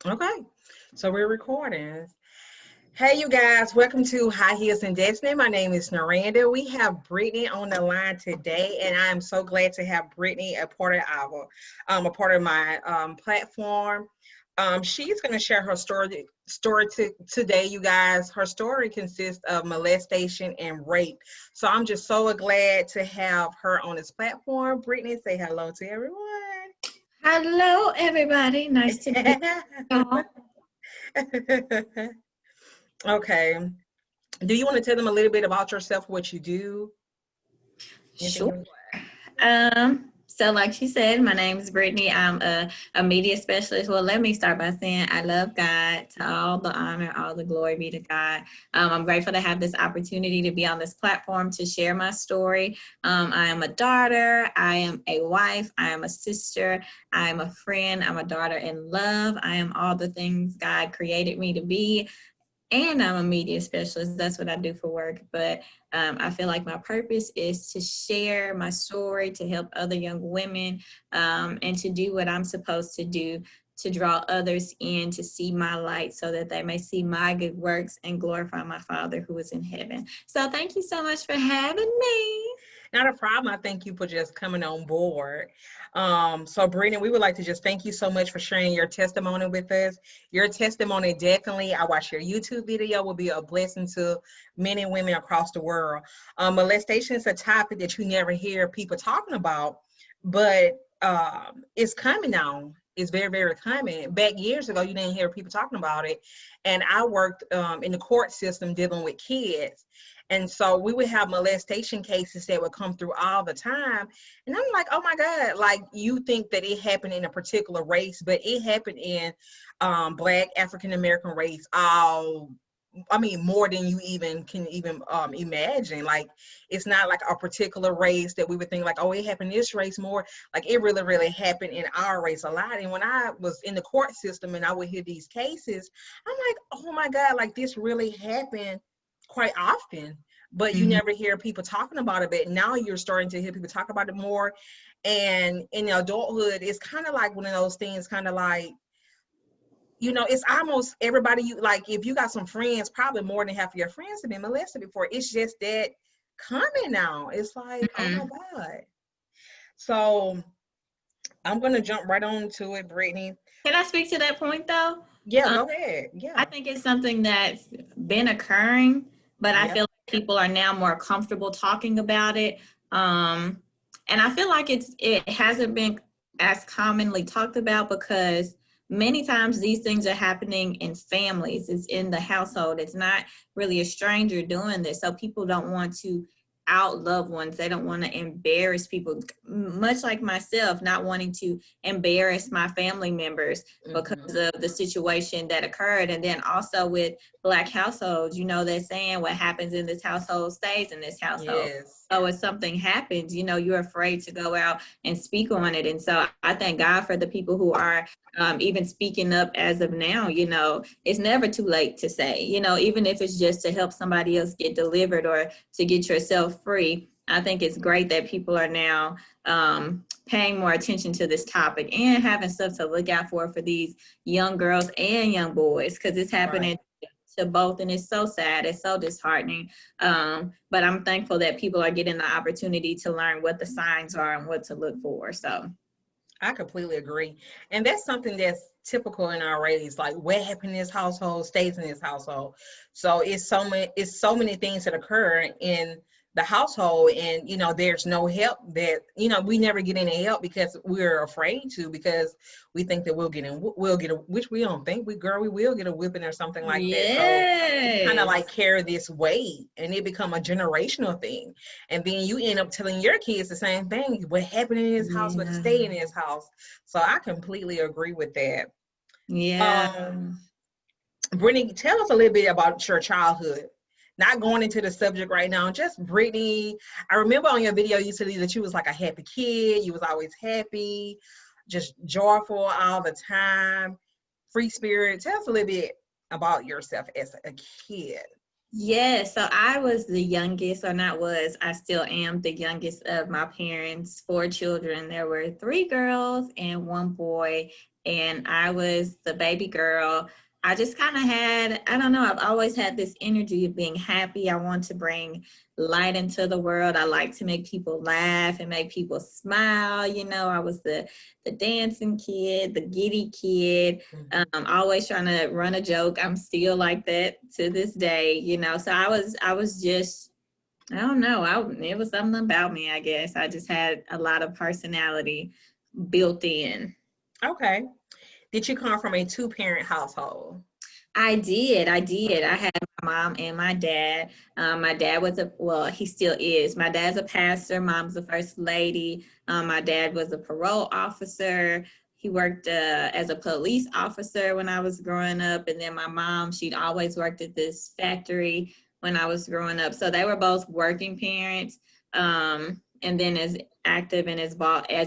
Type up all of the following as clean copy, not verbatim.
Okay, so we're recording. Hey, you guys, welcome to High Heels and Destiny. My name is Naranda. We have Brittany on the line today, and I'm so glad to have Brittany a part of my platform. She's going to share her story today, you guys. Her story consists of molestation and rape. So I'm just so glad to have her on this platform. Brittany, say hello to everyone. Hello, everybody. Nice to meet you. Okay. Do you want to tell them a little bit about yourself, what you do? Anything Sure. So like she said, my name is Brittany. I'm a media specialist. Well, let me start by saying I love God. To all the honor, all the glory be to God. I'm grateful to have this opportunity to be on this platform to share my story. I am a daughter. I am a wife. I am a sister. I am a friend. I'm a daughter in love. I am all the things God created me to be. And I'm a media specialist. That's what I do for work. But I feel like my purpose is to share my story, to help other young women, and to do what I'm supposed to do to draw others in to see my light so that they may see my good works and glorify my Father who is in heaven. So thank you so much for having me. Not a problem. I thank you for just coming on board. So, Brittany, we would like to just thank you so much for sharing your testimony with us. Your testimony definitely, I watched your YouTube video, will be a blessing to men and women across the world. Molestation is a topic that you never hear people talking about, but it's coming now. It's very, very common. Back years ago, you didn't hear people talking about it. And I worked in the court system dealing with kids. And so we would have molestation cases that would come through all the time. And I'm like, oh my God, like you think that it happened in a particular race, but it happened in Black, African American race, more than you even can imagine. Like, it's not like a particular race that we would think like, oh, it happened in this race more. Like, it really, really happened in our race a lot. And when I was in the court system and I would hear these cases, I'm like, oh my God, like this really happened quite often, but you Mhm. never hear people talking about it. But now you're starting to hear people talk about it more. And in adulthood, it's kind of like one of those things, kind of like, it's almost everybody. You like, if you got some friends, probably more than half of your friends have been molested before. It's just that common now. It's like, oh my Mhm. God. So I'm gonna jump right on to it, Brittany. Can I speak to that point though? Yeah, Um, go ahead. I Yeah. think it's something that's been occurring, but I Yep. feel like people are now more comfortable talking about it. Um, and I feel like it hasn't been as commonly talked about because many times these things are happening in families. It's in the household. It's not really a stranger doing this. So people don't want to out loved ones. They don't want to embarrass people, much like myself, not wanting to embarrass my family members because Hmm. of the situation that occurred. And then also with Black households, they're saying what happens in this household stays in this household. Yes. So if something happens, you're afraid to go out and speak on it. And so I thank God for the people who are even speaking up as of now. It's never too late to say, even if it's just to help somebody else get delivered or to get yourself free. I think it's great that people are now paying more attention to this topic and having stuff to look out for these young girls and young boys, because it's Right. happening to both, and it's so sad, it's so disheartening. But I'm thankful that people are getting the opportunity to learn what the signs are and what to look for. So I completely agree. And that's something that's typical in our race. Like, what happened in this household stays in this household. So it's so many things that occur in the household, and there's no help that we never get any help because we're afraid to, because we think that we'll get a, which we don't think, we will get a whipping or something like that. So we kind of like yes. carry this weight, and it become a generational thing. And then you end up telling your kids the same thing. What happened in his house would Yeah. stay in his house. So I completely agree with that. Yeah. Um, Brittany, tell us a little bit about your childhood. Not going into the subject right now, just Brittany. I remember on your video you said that you was like a happy kid. You was always happy, just joyful all the time, free spirit. Tell us a little bit about yourself as a kid. Yes, so I was the youngest, or not was, I still am the youngest of my parents' four children. There were three girls and one boy, and I was the baby girl. I just kind of had, I don't know, I've always had this energy of being happy. I want to bring light into the world. I like to make people laugh and make people smile. I was the dancing kid, the giddy kid, always trying to run a joke. I'm still like that to this day. So I was just, I don't know. It was something about me, I guess. I just had a lot of personality built in. Okay. Did you come from a two-parent household? I did. I did. I Okay. had my mom and my dad. My dad was well, he still is. My dad's a pastor. Mom's the first lady. My dad was a parole officer. He worked as a police officer when I was growing up. And then my mom, she'd always worked at this factory when I was growing up. So they were both working parents, and then as active and as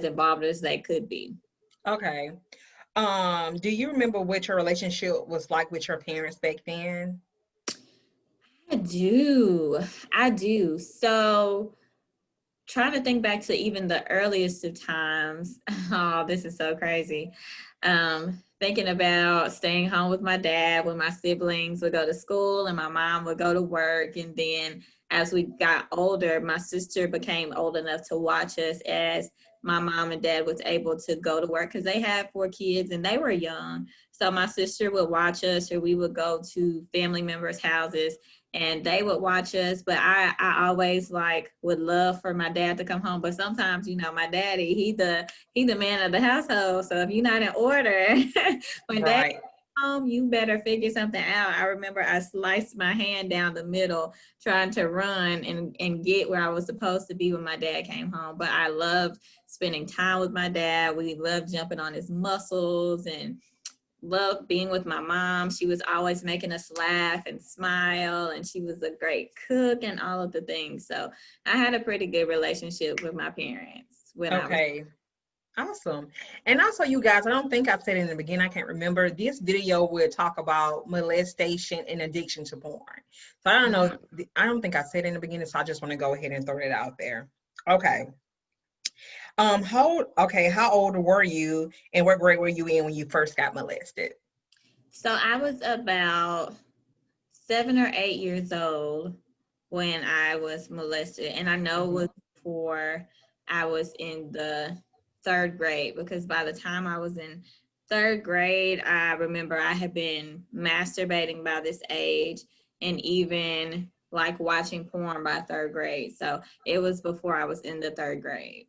involved as they could be. Okay. Do you remember what your relationship was like with your parents back then? I do. I do. So trying to think back to even the earliest of times. Oh, this is so crazy. Thinking about staying home with my dad when my siblings would go to school and my mom would go to work. And then as we got older, my sister became old enough to watch us as my mom and dad was able to go to work because they had four kids and they were young. So my sister would watch us, or we would go to family members' houses and they would watch us. But I always would love for my dad to come home. But sometimes, my daddy, he the man of the household. So if you're not in order, when dad Right. home, you better figure something out. I remember I sliced my hand down the middle trying to run and get where I was supposed to be when my dad came home. But I loved spending time with my dad. We loved jumping on his muscles and loved being with my mom. She was always making us laugh and smile, and she was a great cook and all of the things. So I had a pretty good relationship with my parents when I was. Okay. Awesome. And also, you guys, I don't think I've said it in the beginning. I can't remember. This video will talk about molestation and addiction to porn. So I don't know. Mhm. I don't think I said it in the beginning. So I just want to go ahead and throw it out there. Okay. How old were you and what grade were you in when you first got molested? So I was about 7 or 8 years old when I was molested. And I know it Mhm. was before I was in the third grade, because by the time I was in third grade, I remember I had been masturbating by this age and even watching porn by third grade. So it was before I was in the third grade.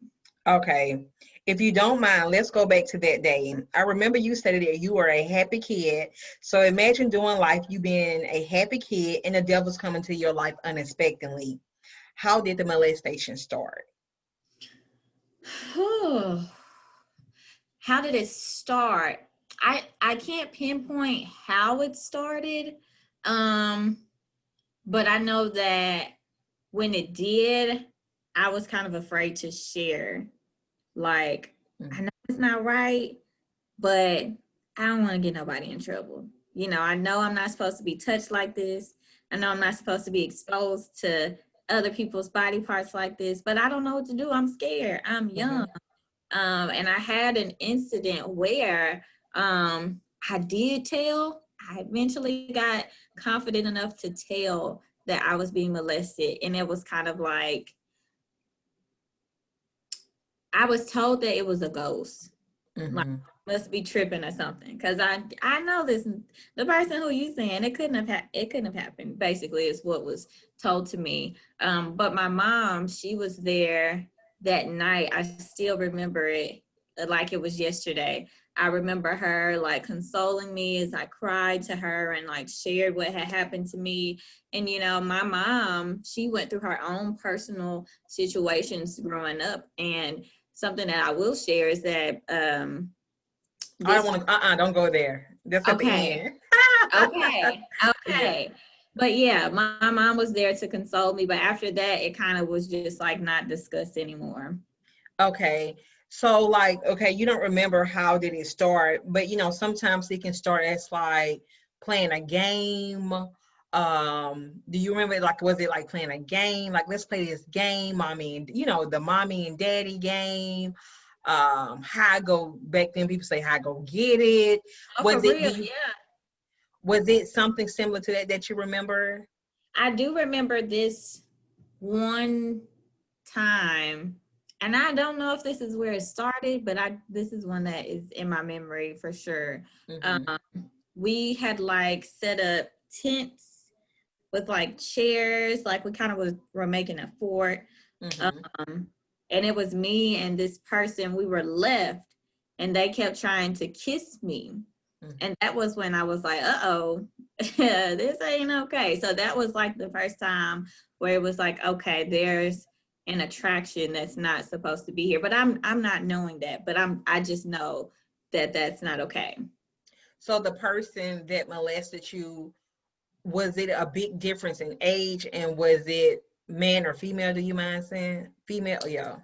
Okay. If you don't mind, let's go back to that day. I remember you said that you were a happy kid. So imagine doing life, you being a happy kid and the devil's coming to your life unexpectedly. How did the molestation start? How did it start? I can't pinpoint how it started. Um, but I know that when it did, I was kind of afraid to share. I know it's not right, but I don't want to get nobody in trouble. I know I'm not supposed to be touched like this. I know I'm not supposed to be exposed to other people's body parts like this, but I don't know what to do. I'm scared. I'm young. Mhm. And I had an incident where I did tell. I eventually got confident enough to tell that I was being molested. And it was kind of like, I was told that it was a ghost. Like, Mhm. must be tripping or something. Cause I know this, the person who you saying it couldn't have happened, basically, is what was told to me. But my mom, she was there that night. I still remember it like it was yesterday. I remember her consoling me as I cried to her and shared what had happened to me. And my mom, she went through her own personal situations growing up. And something that I will share is that I don't this want to, don't go there. That's at the okay, end. okay, Yeah. okay. But yeah, my mom was there to console me. But after that, it kind of was just not discussed anymore. Okay. So okay, you don't remember how did it start, but sometimes it can start as playing a game. Do you remember, like, was it like playing a game? Like, let's play this game, mommy, and the mommy and daddy game. How I go back then, people say how I go get it. Oh, for real, yeah. Was it something similar to that you remember? I do remember this one time, and I don't know if this is where it started, but this is one that is in my memory for sure. Mm-hmm. We had like set up tents with like chairs, like we kind of were making a fort. Mm-hmm. And it was me and this person, we were left, and they kept trying to kiss me. Mm-hmm. And that was when I was like, uh-oh, this ain't okay. So that was like the first time where it was like, okay, there's an attraction that's not supposed to be here. But I'm not knowing that, but I just know that that's not okay. So the person that molested you, was it a big difference in age, and was it man or female? Do you mind saying female? Yeah.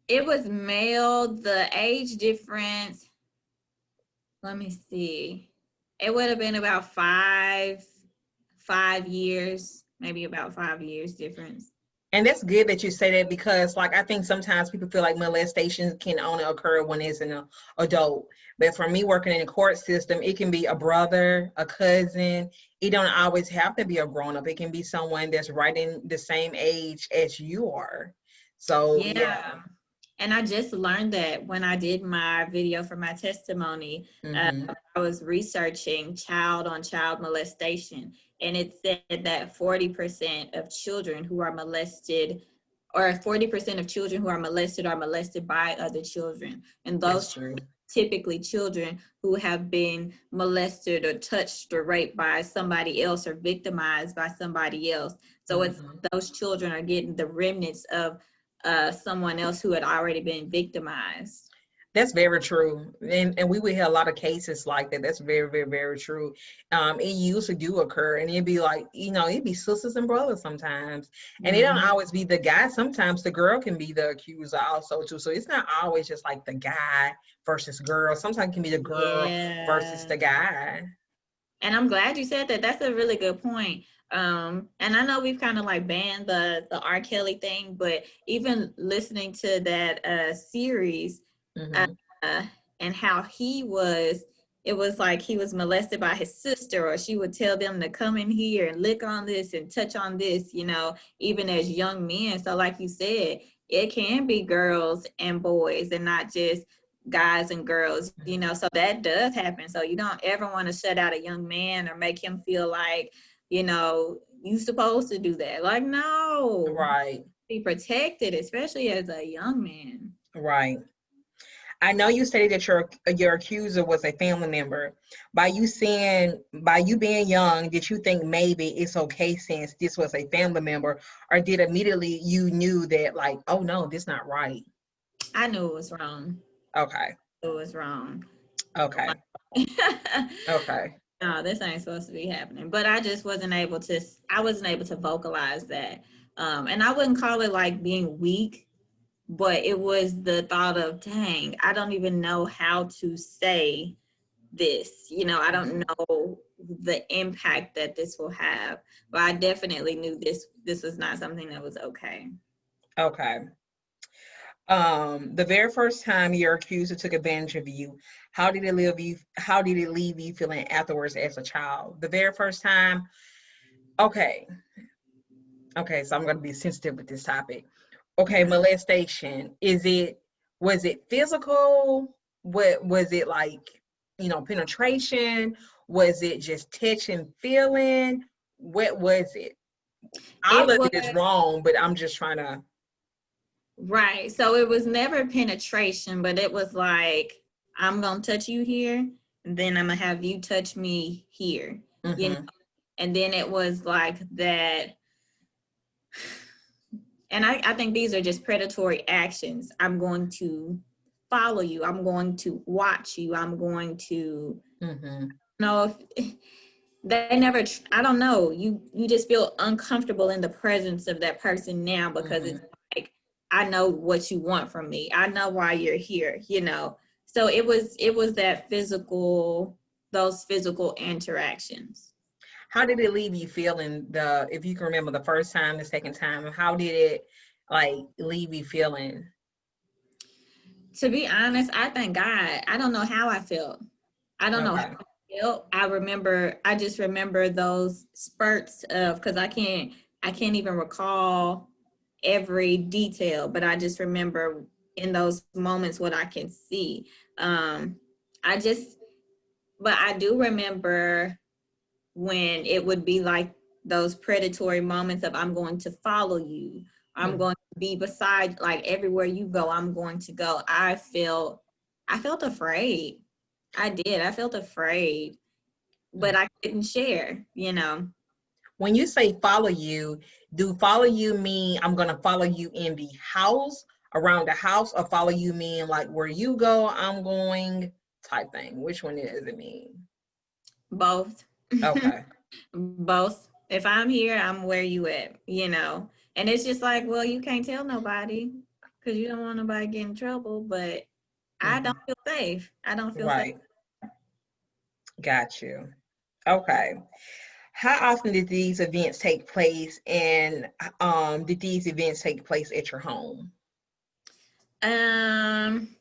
It was male. The age difference, let me see. It would have been about 5 years, maybe about 5 years difference. And that's good that you say that, because, like, I think sometimes people feel like molestation can only occur when it's an adult. But for me, working in the court system, it can be a brother, a cousin. It don't always have to be a grown up. It can be someone that's right in the same age as you are. So Yeah. And I just learned that when I did my video for my testimony. Mm-hmm. I was researching child on child molestation, and it said that 40% of children who are molested, or 40% of children who are molested by other children. And That's those true. typically children who have been molested or touched or raped by somebody else or victimized by somebody else. So it's Mm-hmm. those children are getting the remnants of someone else who had already been victimized. That's very true. And we would hear a lot of cases like that. That's very, very, very true. It usually do occur, and it'd be like, it'd be sisters and brothers sometimes. And it don't Mm-hmm. always be the guy. Sometimes the girl can be the accuser also too. So it's not always just like the guy versus girl. Sometimes it can be the girl versus Yeah. the guy. And I'm glad you said that. That's a really good point. And I know we've kind of like banned the R. Kelly thing, but even listening to that series, uh, Mm-hmm. and how it was like he was molested by his sister, or she would tell them to come in here and lick on this and touch on this, even as young men. So like you said, it can be girls and boys and not just guys and girls, so that does happen. So you don't ever want to shut out a young man or make him feel like, you supposed to do that. Like, no, Right. be protected, especially as a young man. Right. I know you stated that your accuser was a family member. By you being young, did you think maybe it's okay since this was a family member, or did immediately you knew that, like, oh no, this not right? I knew it was wrong. Okay. It was wrong. Okay. Okay. No, this ain't supposed to be happening. But I just wasn't able to vocalize that. And I wouldn't call it like being weak, but it was the thought of, dang, I don't even know how to say this. I don't know the impact that this will have. But I definitely knew this was not something that was okay. Okay. The very first time your accuser took advantage of you, how did it leave you feeling afterwards as a child? The very first time. Okay. Okay, so I'm going to be sensitive with this topic. Okay, Okay. molestation. Was it physical? What was it, like, penetration? Was it just touch and feeling? What was it? All It of was it is wrong, but I'm just trying to. right. So it was never penetration, but it was like, I'm gonna touch you here, and then I'm gonna have you touch me here. You know, Mm-hmm. and then it was like that. And I think these are just predatory actions. I'm going to follow you. I'm going to watch you. I'm going to Mm-hmm. know if they never. I don't know. You just feel uncomfortable in the presence of that person now because Mm-hmm. it's like, I know what you want from me. I know why you're here. So it was that those physical interactions. how did it leave you feeling, if you can remember the first time, the second time, how did it like leave you feeling? To be honest, I thank God. I don't know how I felt. I don't know how Okay. I felt. I just remember those spurts of, because I can't even recall every detail, but I just remember in those moments what I can see. Um, I just, but I do remember when it would be like those predatory moments of, I'm going to follow you. I'm Mhm. going to be beside, like everywhere you go, I'm going to go. I felt afraid. I did. I felt afraid, but I couldn't share. When you say follow you, do follow you mean I'm going to follow you in the house, around the house, or follow you mean like where you go, I'm going type thing? Which one does it mean? Both. Okay. Both. If I'm here, I'm where you at. And it's just like, well, you can't tell nobody because you don't want nobody to get in trouble, but I don't Mhm. feel safe. I don't feel safe. Right. Got you. Okay. How often did these events take place, and did these events take place at your home? Um,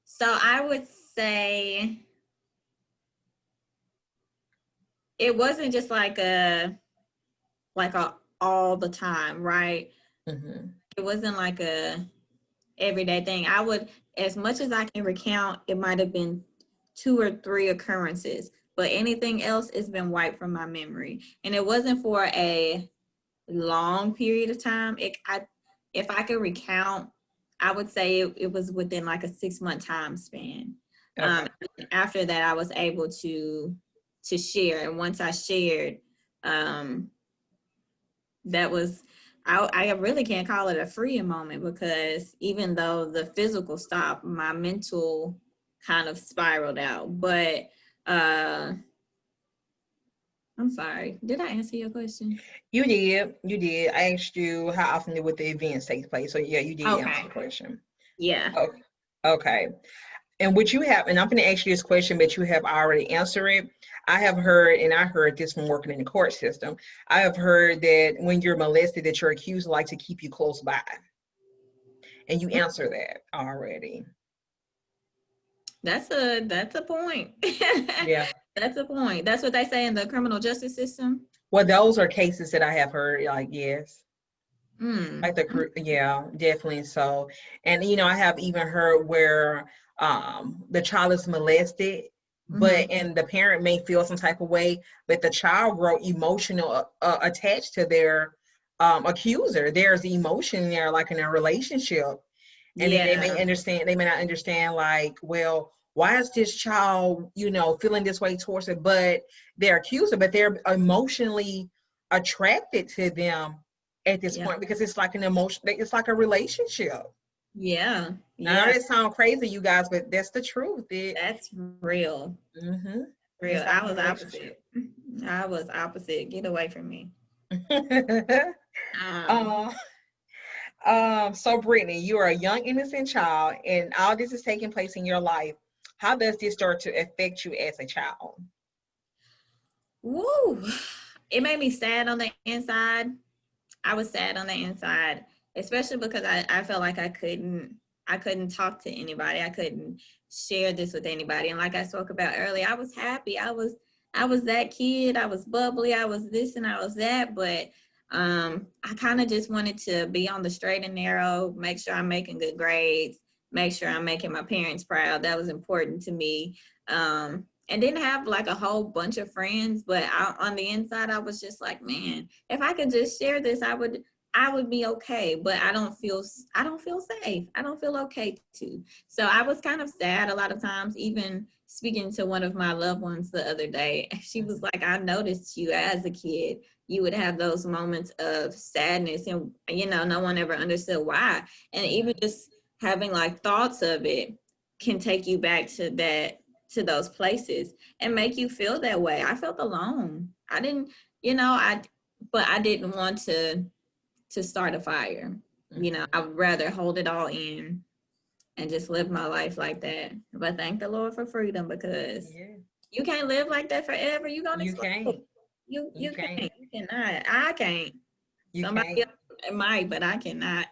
so I would say it wasn't just like a all the time, right? Hmm. It wasn't like a everyday thing. I would, as much as I can recount, it might have been 2 or 3 occurrences, but anything else has been wiped from my memory. And it wasn't for a long period of time. If I could recount, I would say it was within like a 6-month time span. Okay. After that, I was able to share, and once I shared, um, that was I really can't call it a freeing moment, because even though the physical stopped, my mental kind of spiraled out. But I'm sorry, did I answer your question? You did. You did. I asked you how often would the events take place. So yeah, you did answer Okay. the question. Yeah. Okay. Okay. And what you have, and I'm going to ask you this question, but you have already answered it. I have heard, and I heard this from working in the court system. I have heard that when you're molested, that your accused like to keep you close by, and you answer that already. That's a point. Yeah. That's a point. That's what they say in the criminal justice system. Well, those are cases that I have heard. Like yes. Like Mm. yeah, definitely so. And I have even heard where the child is molested, Mm-hmm. and the parent may feel some type of way, but the child grow emotional attached to their accuser. There's emotion there, like in a relationship, and then Yeah. they may not understand, like, well, why is this child feeling this way towards it, but their accuser, but they're emotionally attracted to them at this Yeah. point, because it's like an emotion, it's like a relationship. Yeah. I know Yeah. that sounds crazy, you guys, but that's the truth. That's real. Mm-hmm. Real. It's like I a was relationship. opposite. I was opposite. Get away from me. Um, uh, so Brittany, you are a young innocent child, and all this is taking place in your life. How does this start to affect you as a child? woo. It made me sad on the inside. I was sad on the inside, especially because I felt like I couldn't talk to anybody. I couldn't share this with anybody. And like I spoke about earlier, I was happy. I was that kid. I was bubbly. I was this and I was that. But I kind of just wanted to be on the straight and narrow, make sure I'm making good grades, make sure I'm making my parents proud. That was important to me. And didn't have like a whole bunch of friends, but on the inside, I was just like, man, if I could just share this, I would be okay. But I don't feel safe. I don't feel okay to. So I was kind of sad a lot of times. Even speaking to one of my loved ones the other day, she was like, I noticed you as a kid, you would have those moments of sadness, and no one ever understood why. And even just having like thoughts of it can take you back to those places and make you feel that way. I felt alone. I didn't, but I didn't want to start a fire. I would rather hold it all in and just live my life like that. But thank the Lord for freedom, because Yeah, you can't live like that forever. You're gonna you explode. can't. You can't. can't. You cannot. I can't. You Somebody can't. else might, but I cannot.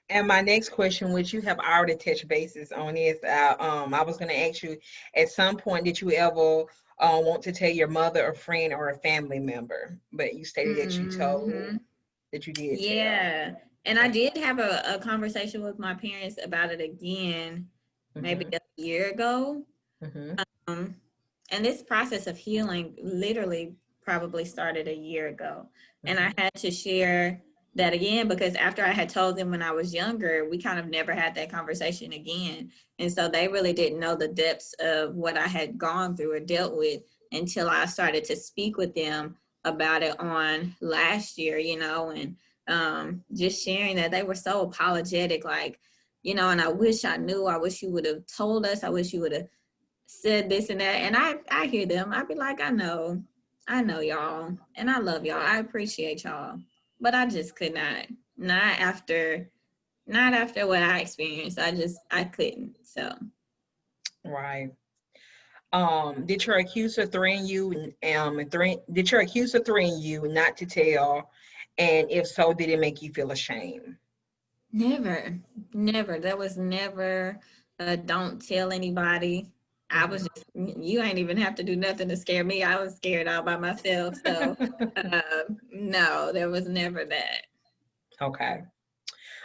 And my next question, which you have already touched bases on, is I was going to ask you, at some point, did you ever want to tell your mother, a friend, or a family member? But you stated that you told Hmm. that you did tell. Yeah. And I did have a conversation with my parents about it again, maybe Mm-hmm. a year ago. Mm-hmm. Um, and this process of healing literally probably started a year ago. And I Mm-hmm. had to share that again because after I had told them when I was younger, we kind of never had that conversation again. And so they really didn't know the depths of what I had gone through or dealt with until I started to speak with them about it on last year, and just sharing that they were so apologetic, like, and I wish I knew, I wish you would have told us, I wish you would have said this and that. And I hear them. I'd be like, I know y'all, and I love y'all. I appreciate y'all, but I just could not after, not after what I experienced. I couldn't. So Right. Did your accuser threaten you? Did your accuser threaten you not to tell? And if so, did it make you feel ashamed? never, never. There was never a don't tell anybody. I was Mm-hmm. just, you ain't even have to do nothing to scare me. I was scared all by myself. So no, there was never that. Okay.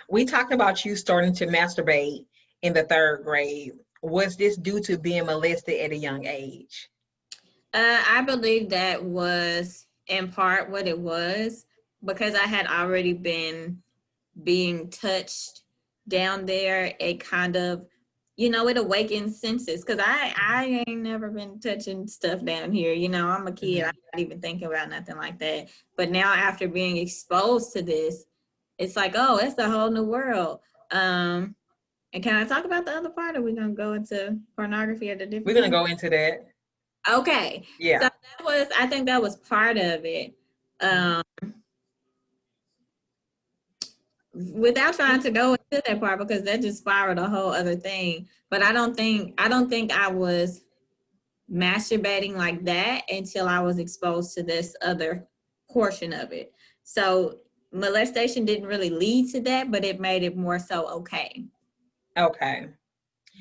We talked about you starting to masturbate in the third grade. Was this due to being molested at a young age? I believe that was in part what it was because I had already been being touched down there. It kind of, it awakens senses because I ain't never been touching stuff down here. I'm a kid. Mm-hmm. I'm not even thinking about nothing like that. But now after being exposed to this, it's like, oh, it's a whole new world. And can I talk about the other part, or are we gonna go into pornography at a We're different gonna point? go into that. Okay. So Yeah. I think that was part of it. Mm-hmm. Um, without trying to go into that part because that just spiraled a whole other thing. But I don't think I was masturbating like that until I was exposed to this other portion of it. So molestation didn't really lead to that, but it made it more so okay. Okay.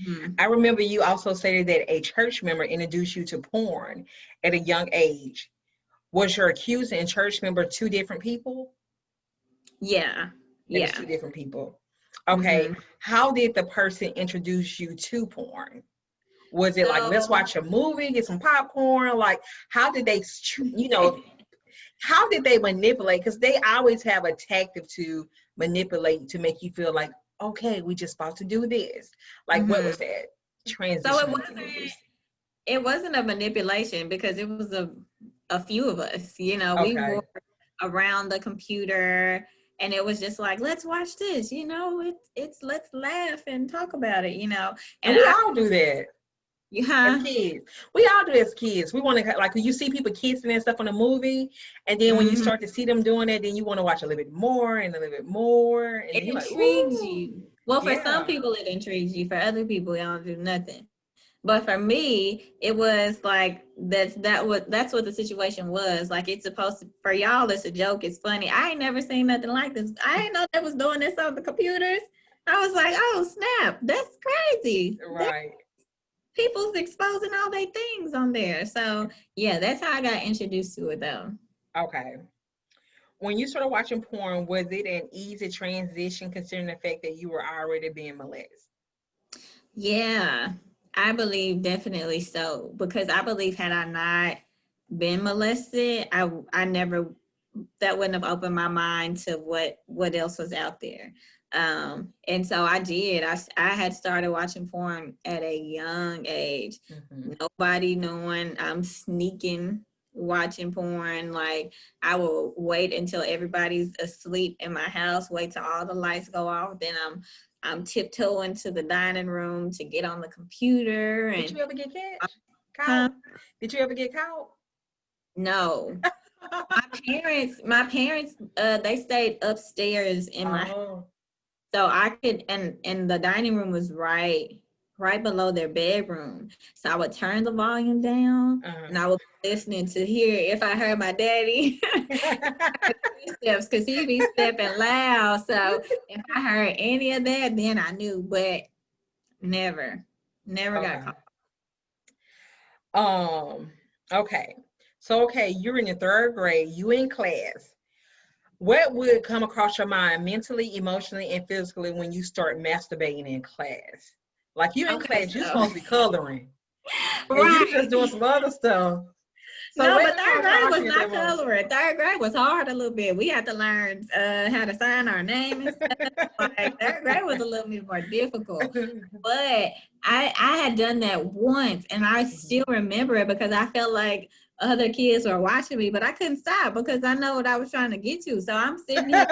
Mhm. I remember you also stated that a church member introduced you to porn at a young age. Was your accuser and church member two different people? Yeah. It was Yeah. two different people. Okay. Hmm. How did the person introduce you to porn? Was it like, let's So watch a movie, get some popcorn? Like, how did they, you know, how did they manipulate? Because they always have a tactic to manipulate to make you feel like, okay, we just about to do this. Like, what mhm. was that so transition it of wasn't introduced? it wasn't a manipulation because it was a few of us. We Okay. were around the computer and it was just like, let's watch this, it's let's laugh and talk about it, And and we all do that as yeah. kids. We all do as kids. We want to, like, you see people kissing and stuff on a movie, and then when you Hmm. start to see them doing that, then you want to watch a little bit more and a little bit more, and It then you're like, intrigues ooh, you. Well, for some yeah. people it intrigues you, for other people it don't do nothing. But for me, it was like that's what the situation was. Like, it's supposed to, for y'all, it's a joke, it's funny. I ain't never seen nothing like this. I didn't know they was doing this on the computers. I was like, oh snap, that's crazy. Right. People's exposing all their things on there. So yeah, that's how I got introduced to it though. Okay. When you started watching porn, was it an easy transition considering the fact that you were already being molested? Yeah, I believe definitely so because I believe had I not been molested, I never, that wouldn't have opened my mind to what else was out there. And so I did. I had started watching porn at a young age. Mm-hmm. Nobody knowing. I'm sneaking watching porn. Like, I will wait until everybody's asleep in my house, wait till all the lights go off, then I'm tiptoeing to the dining room to get on the computer Did and you ever get catch? huh? Caught? Did you ever get caught? No. My parents they stayed upstairs in my, Oh, so I could, and the dining room was right right below their bedroom. So I would turn the volume down and I would be listening to hear if I heard my daddy steps, because he be stepping loud. So if I heard any of that, then I knew, but never got caught. Okay. So, okay, you're in your third grade, you in class. What would come across your mind mentally, emotionally, and physically when you start masturbating in class? Like you in class, you're supposed to be coloring. And you just doing some other stuff. So no, but third grade was not coloring. Third grade was hard a little bit. We had to learn how to sign our name and stuff. Like third grade was a little bit more difficult. But I had done that once, and I still remember it because I felt like other kids were watching me, but I couldn't stop because I know what I was trying to get to. So I'm sitting here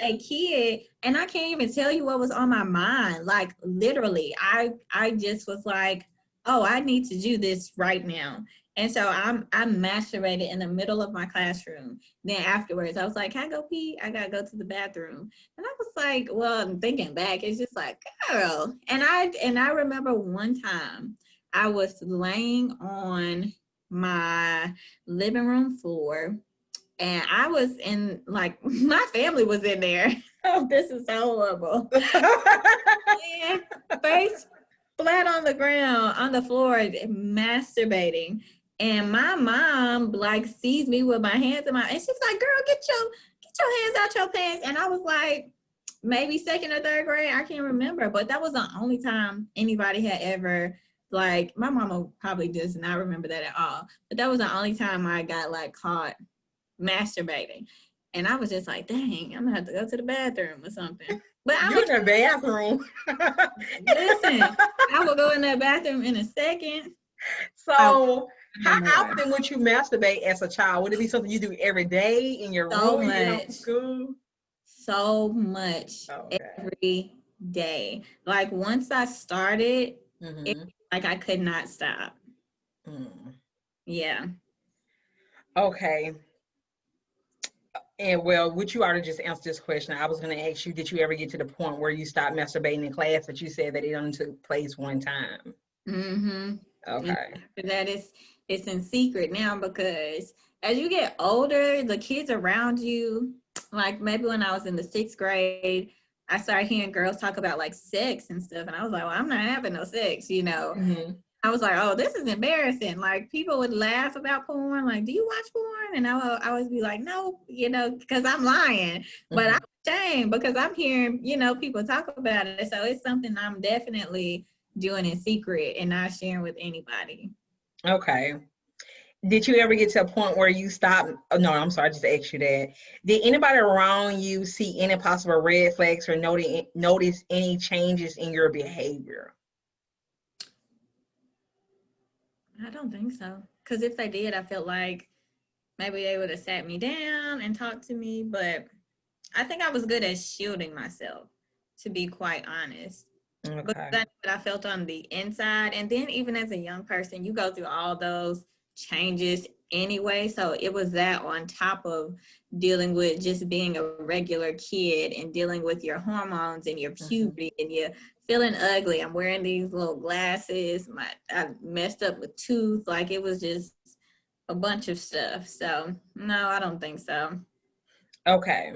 a kid, and I can't even tell you what was on my mind. Like literally, I just was like, oh, I need to do this right now. And so I masturbated in the middle of my classroom. Then afterwards, I was like, can I go pee? I gotta go to the bathroom. And I was like, well, thinking back, it's just like, girl. And I remember one time I was laying on my living room floor, and I was in, like, my family was in there. Oh, this is so horrible. And face flat on the ground, on the floor, masturbating. And my mom like sees me with my hands in my, and she's like, girl, get your hands out your pants. And I was like, maybe second or third grade, I can't remember. But that was the only time anybody had ever, like, my mama probably does not remember that at all. But that was the only time I got like caught masturbating. And I was just like, dang, I'm gonna have to go to the bathroom or something. But you're in the bathroom. Listen, I will go in that bathroom in a second. So how often would you masturbate as a child? Would it be something you do every day in your room? Much. School? So much. Every day. Like once I started, like I could not stop. Yeah. Okay. And well, would you already just answer this question? I was going to ask you, did you ever get to the point where you stopped masturbating in class, but you said that it only took place one time? Okay. And that it's in secret now, because as you get older, the kids around you, like maybe when I was in the 6th grade, I started hearing girls talk about like sex and stuff. And I was like, well, I'm not having no sex, you know. I was like, oh, this is embarrassing. Like people would laugh about porn. Like, do you watch porn? And I would always be like, no, you know, because I'm lying. But I'm ashamed because I'm hearing, you know, people talk about it. So it's something I'm definitely doing in secret and not sharing with anybody. Okay. Did you ever get to a point where you stopped? Oh, no, I'm sorry, I just asked you that. Did anybody around you see any possible red flags or notice any changes in your behavior? I don't think so. Because if they did, I felt like maybe they would have sat me down and talked to me. But I think I was good at shielding myself, to be quite honest. Okay. Because that's what I felt on the inside. And then even as a young person, you go through all those changes anyway. So it was that on top of dealing with just being a regular kid and dealing with your hormones and your puberty and your feeling ugly. I'm wearing these little glasses. I messed up with tooth. Like it was just a bunch of stuff. So no, I don't think so. Okay.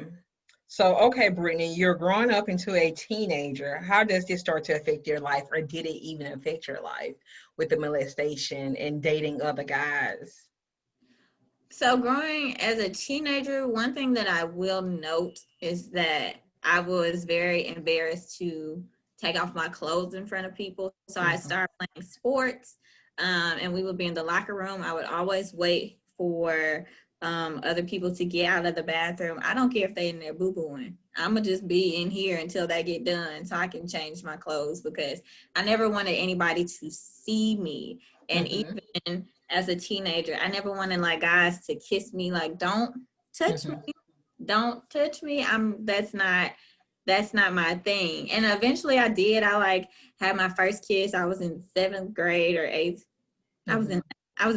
So, okay, Brittany, you're growing up into a teenager. How does this start to affect your life, or did it even affect your life with the molestation and dating other guys? So growing as a teenager, one thing that I will note is that I was very embarrassed to take off my clothes in front of people. So I started playing sports, and we would be in the locker room. I would always wait for other people to get out of the bathroom. I don't care if they're in there boo-booing. I'm going to just be in here until they get done so I can change my clothes, because I never wanted anybody to see me. And even as a teenager, I never wanted like guys to kiss me. Like, don't touch me. Don't touch me. That's not my thing. And eventually I did. I like had my first kiss. I was in 7th grade or 8th. I was in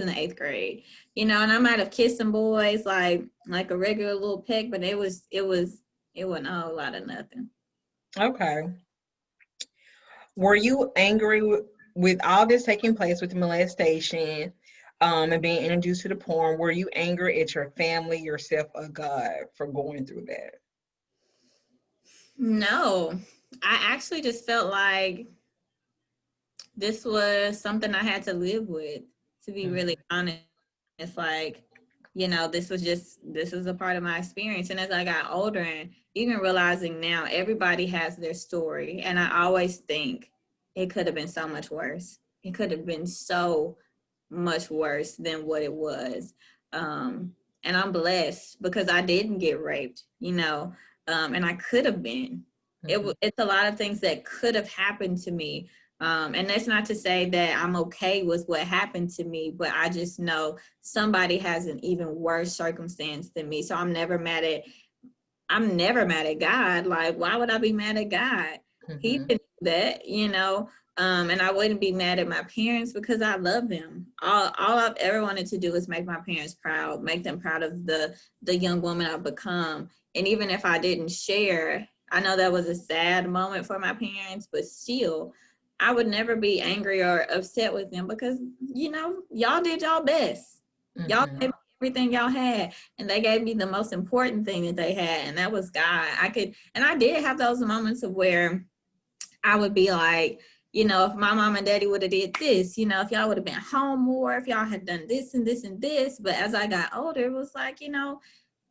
the 8th grade, you know, and I might have kissed some boys like a regular little peck, but it wasn't a whole lot of nothing. Okay. Were you angry with all this taking place with the molestation, and being introduced to the porn? Were you angry at your family, yourself, or God for going through that? No, I actually just felt like this was something I had to live with, to be really honest. It's like, this is a part of my experience. And as I got older and even realizing now, everybody has their story. And I always think it could have been so much worse. It could have been so much worse than what it was. And I'm blessed because I didn't get raped, and I could have been. It's a lot of things that could have happened to me. And that's not to say that I'm okay with what happened to me, but I just know somebody has an even worse circumstance than me. So I'm never mad at God. Like, why would I be mad at God? He didn't do that, and I wouldn't be mad at my parents because I love them. All I've ever wanted to do is make my parents proud, make them proud of the young woman I've become. And even if I didn't share, I know that was a sad moment for my parents, but still, I would never be angry or upset with them because, y'all did y'all best. Y'all gave me everything y'all had, and they gave me the most important thing that they had, and that was God. I did have those moments of where I would be like, if my mom and daddy would have did this, if y'all would have been home more, if y'all had done this and this and this. But as I got older, it was like,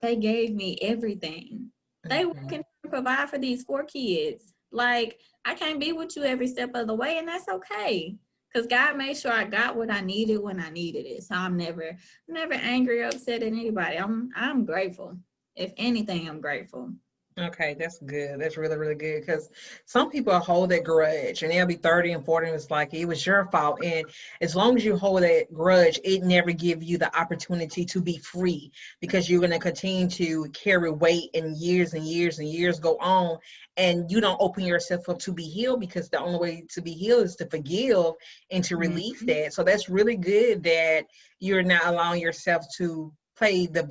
they gave me everything. They can provide for these 4 kids. Like, I can't be with you every step of the way, and that's okay. Because God made sure I got what I needed when I needed it. So I'm never angry or upset at anybody. I'm grateful. If anything, I'm grateful. Okay, that's good. That's really, really good because some people hold that grudge and they'll be 30 and 40 and it's like it was your fault. And as long as you hold that grudge, it never give you the opportunity to be free because you're going to continue to carry weight and years and years and years go on and you don't open yourself up to be healed because the only way to be healed is to forgive and to release that. So that's really good that you're not allowing yourself to play the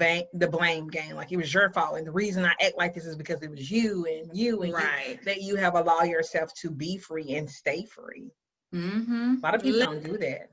blame game, like it was your fault, and the reason I act like this is because it was you and you and Right. you, that you have allowed yourself to be free and stay free. A lot of people don't do that.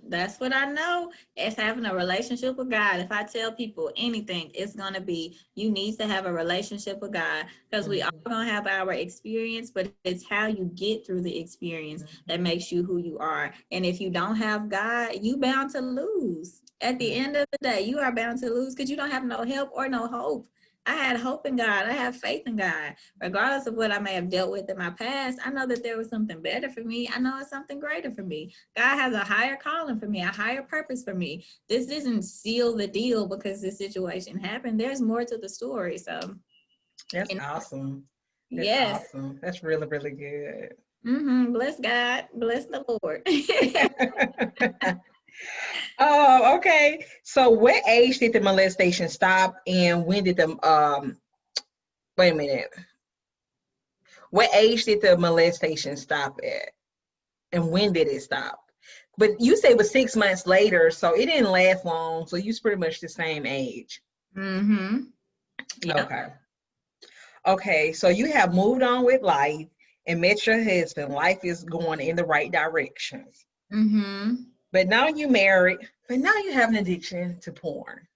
That's what I know. It's having a relationship with God. If I tell people anything, it's gonna be you need to have a relationship with God because we all gonna have our experience, but it's how you get through the experience that makes you who you are. And if you don't have God, you bound to lose. At the end of the day, you are bound to lose because you don't have no help or no hope. I had hope in God. I have faith in God. Regardless of what I may have dealt with in my past, I know that there was something better for me. I know it's something greater for me. God has a higher calling for me, a higher purpose for me. This doesn't seal the deal because this situation happened. There's more to the story. So That's awesome. That's yes. awesome. That's really, really good. Bless God. Bless the Lord. Oh, okay. So what age did the molestation stop and when did the wait a minute. What age did the molestation stop at? And when did it stop? But you say it was 6 months later, so it didn't last long. So you're pretty much the same age. Yep. Okay. Okay. So you have moved on with life and met your husband. Life is going in the right directions. But now you married, but now you have an addiction to porn.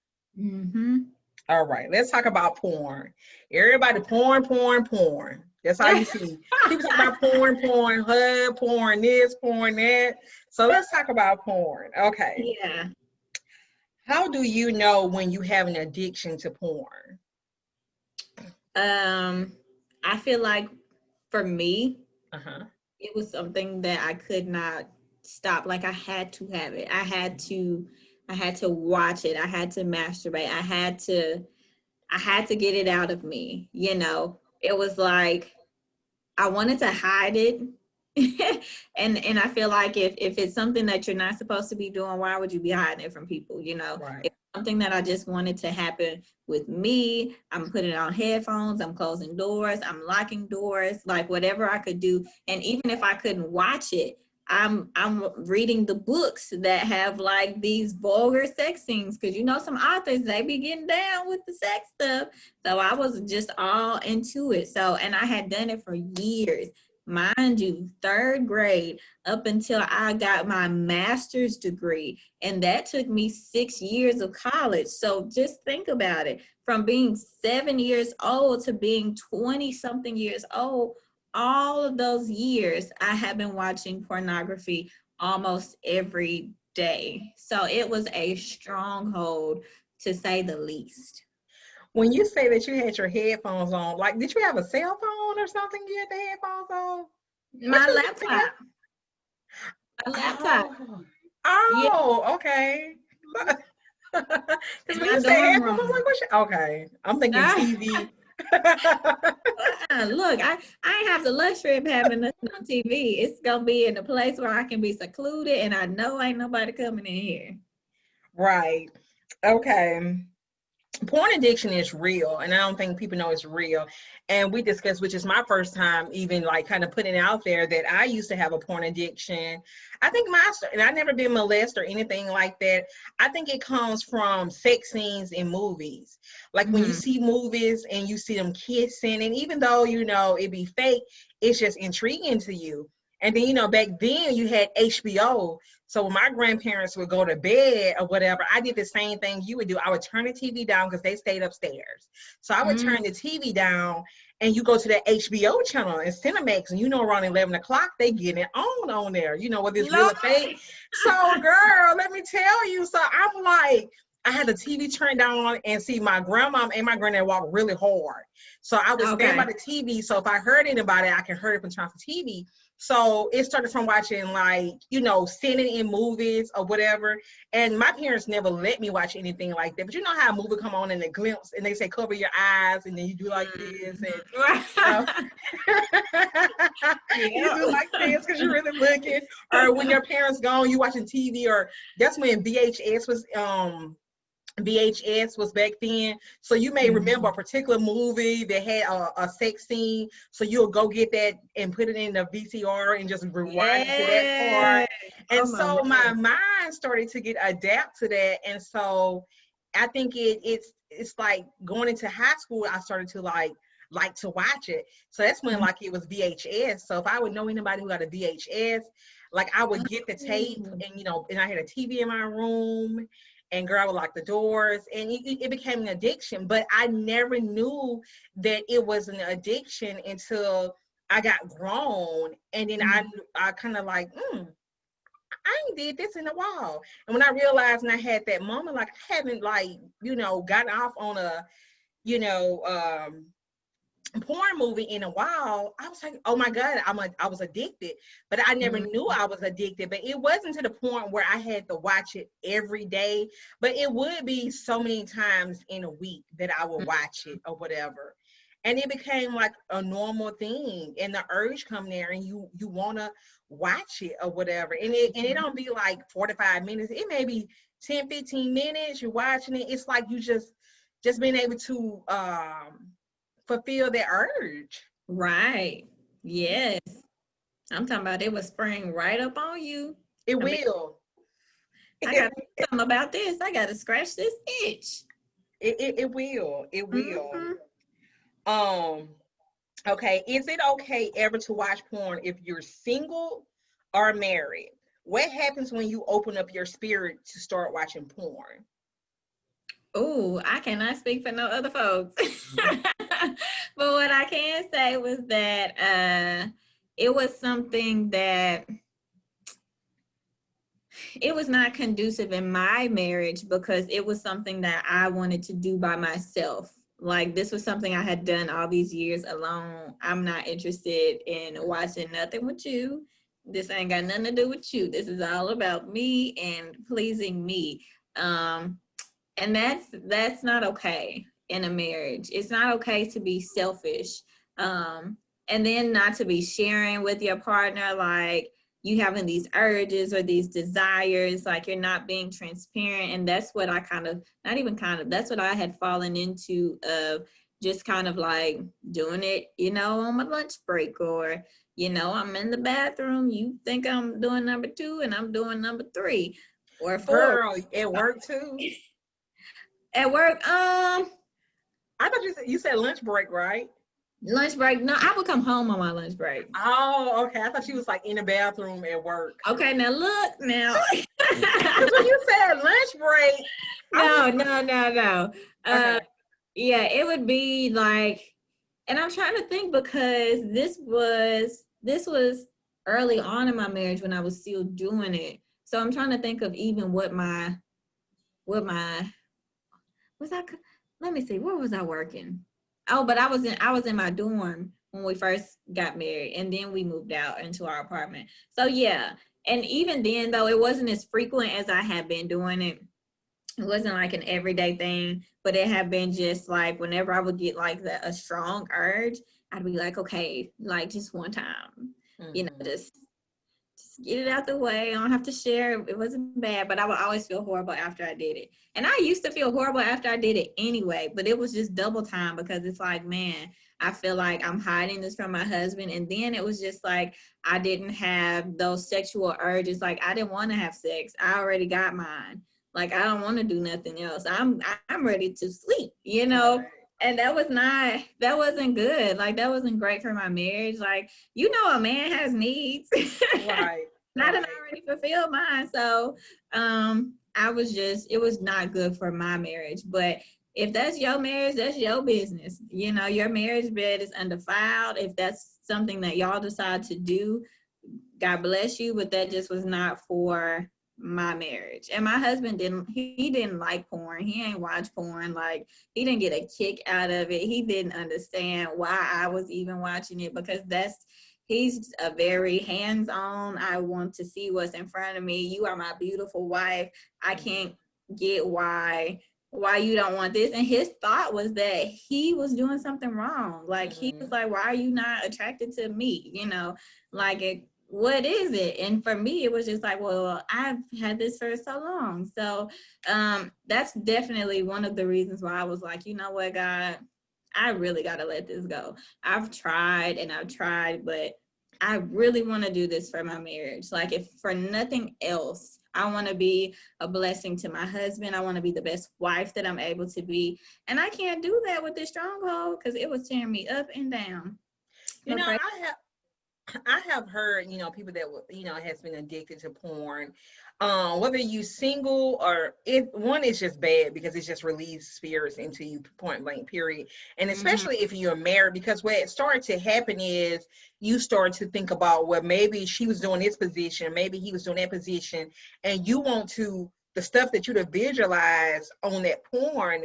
All right. Let's talk about porn. Everybody porn, porn, porn. That's all you see. People talk about porn, porn, HUD, porn, this, porn, that. So let's talk about porn. Okay. Yeah. How do you know when you have an addiction to porn? I feel like for me, Uh-huh. it was something that I could not stop. Like I had to have it. I had to watch it. I had to masturbate. I had to get it out of me. It was like I wanted to hide it. and I feel like if it's something that you're not supposed to be doing, why would you be hiding it from people? Right. It's something that I just wanted to happen with me. I'm putting on headphones, I'm closing doors, I'm locking doors, like whatever I could do. And even if I couldn't watch it, I'm reading the books that have like these vulgar sex scenes because some authors, they be getting down with the sex stuff. So I was just all into it. So, and I had done it for years. mind you, third grade up until I got my master's degree. And that took me 6 years of college. So just think about it. From being 7 years old to being 20 something years old, all of those years I have been watching pornography almost every day. So it was a stronghold, to say the least. When you say that you had your headphones on, like, did you have a cell phone or something? You had the headphones on? What My you listen to? laptop. My laptop. Oh, Yeah, oh, okay. Because in when my you say dorm headphones, I'm room. like, what's your, okay. I'm thinking TV. Look, I ain't have the luxury of having nothing on TV. It's gonna be in a place where I can be secluded and I know ain't nobody coming in here. Right. Okay. Porn addiction is real, and I don't think people know it's real. And we discussed, which is my first time even like kind of putting it out there, that I used to have a porn addiction. I think and I never been molested or anything like that. I think it comes from sex scenes in movies. Like when you Mm-hmm. see movies and you see them kissing, and even though you know it be fake, it's just intriguing to you. And then, you know, back then you had HBO. So when my grandparents would go to bed or whatever, I did the same thing you would do. I would turn the TV down because they stayed upstairs. So I would turn the TV down, and you go to that HBO channel and Cinemax, and you know around 11 o'clock, they get it on there, you know, whether it's real Lord. or fake. So girl, let me tell you. So I'm like, I had the TV turned down, and see, my grandmom and my granddad walked really hard. So I would stand by Okay. the TV. So if I heard anybody, I can hurry up and turn off the TV. So it started from watching, like, you know, sitting in movies or whatever. And my parents never let me watch anything like that. But you know how a movie come on and a glimpse and they say cover your eyes and then you do like this and you know you Yeah. do like this because you're really looking. Or when your parents gone, you watching TV, or that's when VHS was back then. So you may remember a particular movie that had a sex scene. So you'll go get that and put it in the VCR and just rewind it to that part. Yeah. And Oh my so my word. mind started to get adapt to that. And so I think it's like going into high school, I started to like to watch it. So that's when like it was VHS. So if I would know anybody who got a VHS, like I would get the tape, and you know, and I had a TV in my room, and girl, I would lock the doors, and it became an addiction. But I never knew that it was an addiction until I got grown, and then I kind of like, I ain't did this in a while. And when I realized, and I had that moment, like I haven't, like, you know, gotten off on a, you know, porn movie in a while, I was like, oh my God, I was addicted. But I never knew I was addicted. But it wasn't to the point where I had to watch it every day. But it would be so many times in a week that I would watch it or whatever. And it became like a normal thing. And the urge come there, and you wanna watch it or whatever. And it don't be like 45 minutes. It may be 10, 15 minutes. You're watching it. It's like you just being able to fulfill that urge. Right. Yes. I'm talking about it was spring right up on you. It I mean, will. I It, got to do something about this. I got to scratch this itch. it will. It will. Mm-hmm. Um, okay. Is it okay ever to watch porn if you're single or married? What happens when you open up your spirit to start watching porn? Oh, I cannot speak for no other folks. But what I can say was that it was something that it was not conducive in my marriage because it was something that I wanted to do by myself. Like this was something I had done all these years alone. I'm not interested in watching nothing with you. This ain't got nothing to do with you. This is all about me and pleasing me. And that's not okay in a marriage. It's not okay to be selfish. And then not to be sharing with your partner, like you having these urges or these desires, like you're not being transparent. And that's what I kind of, not even kind of, that's what I had fallen into of just kind of like doing it, you know, on my lunch break, or, you know, I'm in the bathroom. You think I'm doing number 2 and I'm doing number 3 or 4. Girl, at work too. At work, I thought you said lunch break, right? Lunch break? No, I would come home on my lunch break. Oh, okay. I thought she was like in the bathroom at work. Okay, now look now. Because when you said lunch break, No. okay. Yeah, it would be like, and I'm trying to think because this was early on in my marriage when I was still doing it. So I'm trying to think of even what my was I let me see, where was I working? Oh, but I was in my dorm when we first got married, and then we moved out into our apartment. So yeah, and even then though it wasn't as frequent as I had been doing it. It wasn't like an everyday thing, but it had been just like whenever I would get like a strong urge, I'd be like, okay, like just one time, you know, just get it out the way. I don't have to share. It wasn't bad, but I would always feel horrible after I did it. And I used to feel horrible after I did it anyway, but it was just double time because it's like, man, I feel like I'm hiding this from my husband. And then it was just like, I didn't have those sexual urges. Like I didn't want to have sex. I already got mine. Like I don't want to do nothing else. I'm ready to sleep, you know? Right. And that wasn't good. Like that wasn't great for my marriage. Like, you know, a man has needs. Right. I didn't already fulfill mine. So it was not good for my marriage. But if that's your marriage, that's your business. You know, your marriage bed is undefiled. If that's something that y'all decide to do, God bless you. But that just was not for my marriage. And my husband he didn't like porn. He ain't watch porn. Like he didn't get a kick out of it. He didn't understand why I was even watching it because he's a very hands-on. I want to see what's in front of me. You are my beautiful wife. I can't get why you don't want this. And his thought was that he was doing something wrong. Like he was like, why are you not attracted to me? You know, like what is it? And for me, it was just like, well, I've had this for so long. So that's definitely one of the reasons why I was like, you know what, God, I really got to let this go. I've tried, but I really want to do this for my marriage. Like if for nothing else, I want to be a blessing to my husband. I want to be the best wife that I'm able to be. And I can't do that with this stronghold because it was tearing me up and down. You know, I have heard, you know, people that, you know, has been addicted to porn, whether you single or one is just bad because it just relieves spirits into you point blank period. And especially if you're married, because what it started to happen is you start to think about, well, maybe she was doing this position, maybe he was doing that position. And you want to, the stuff that you'd have visualized on that porn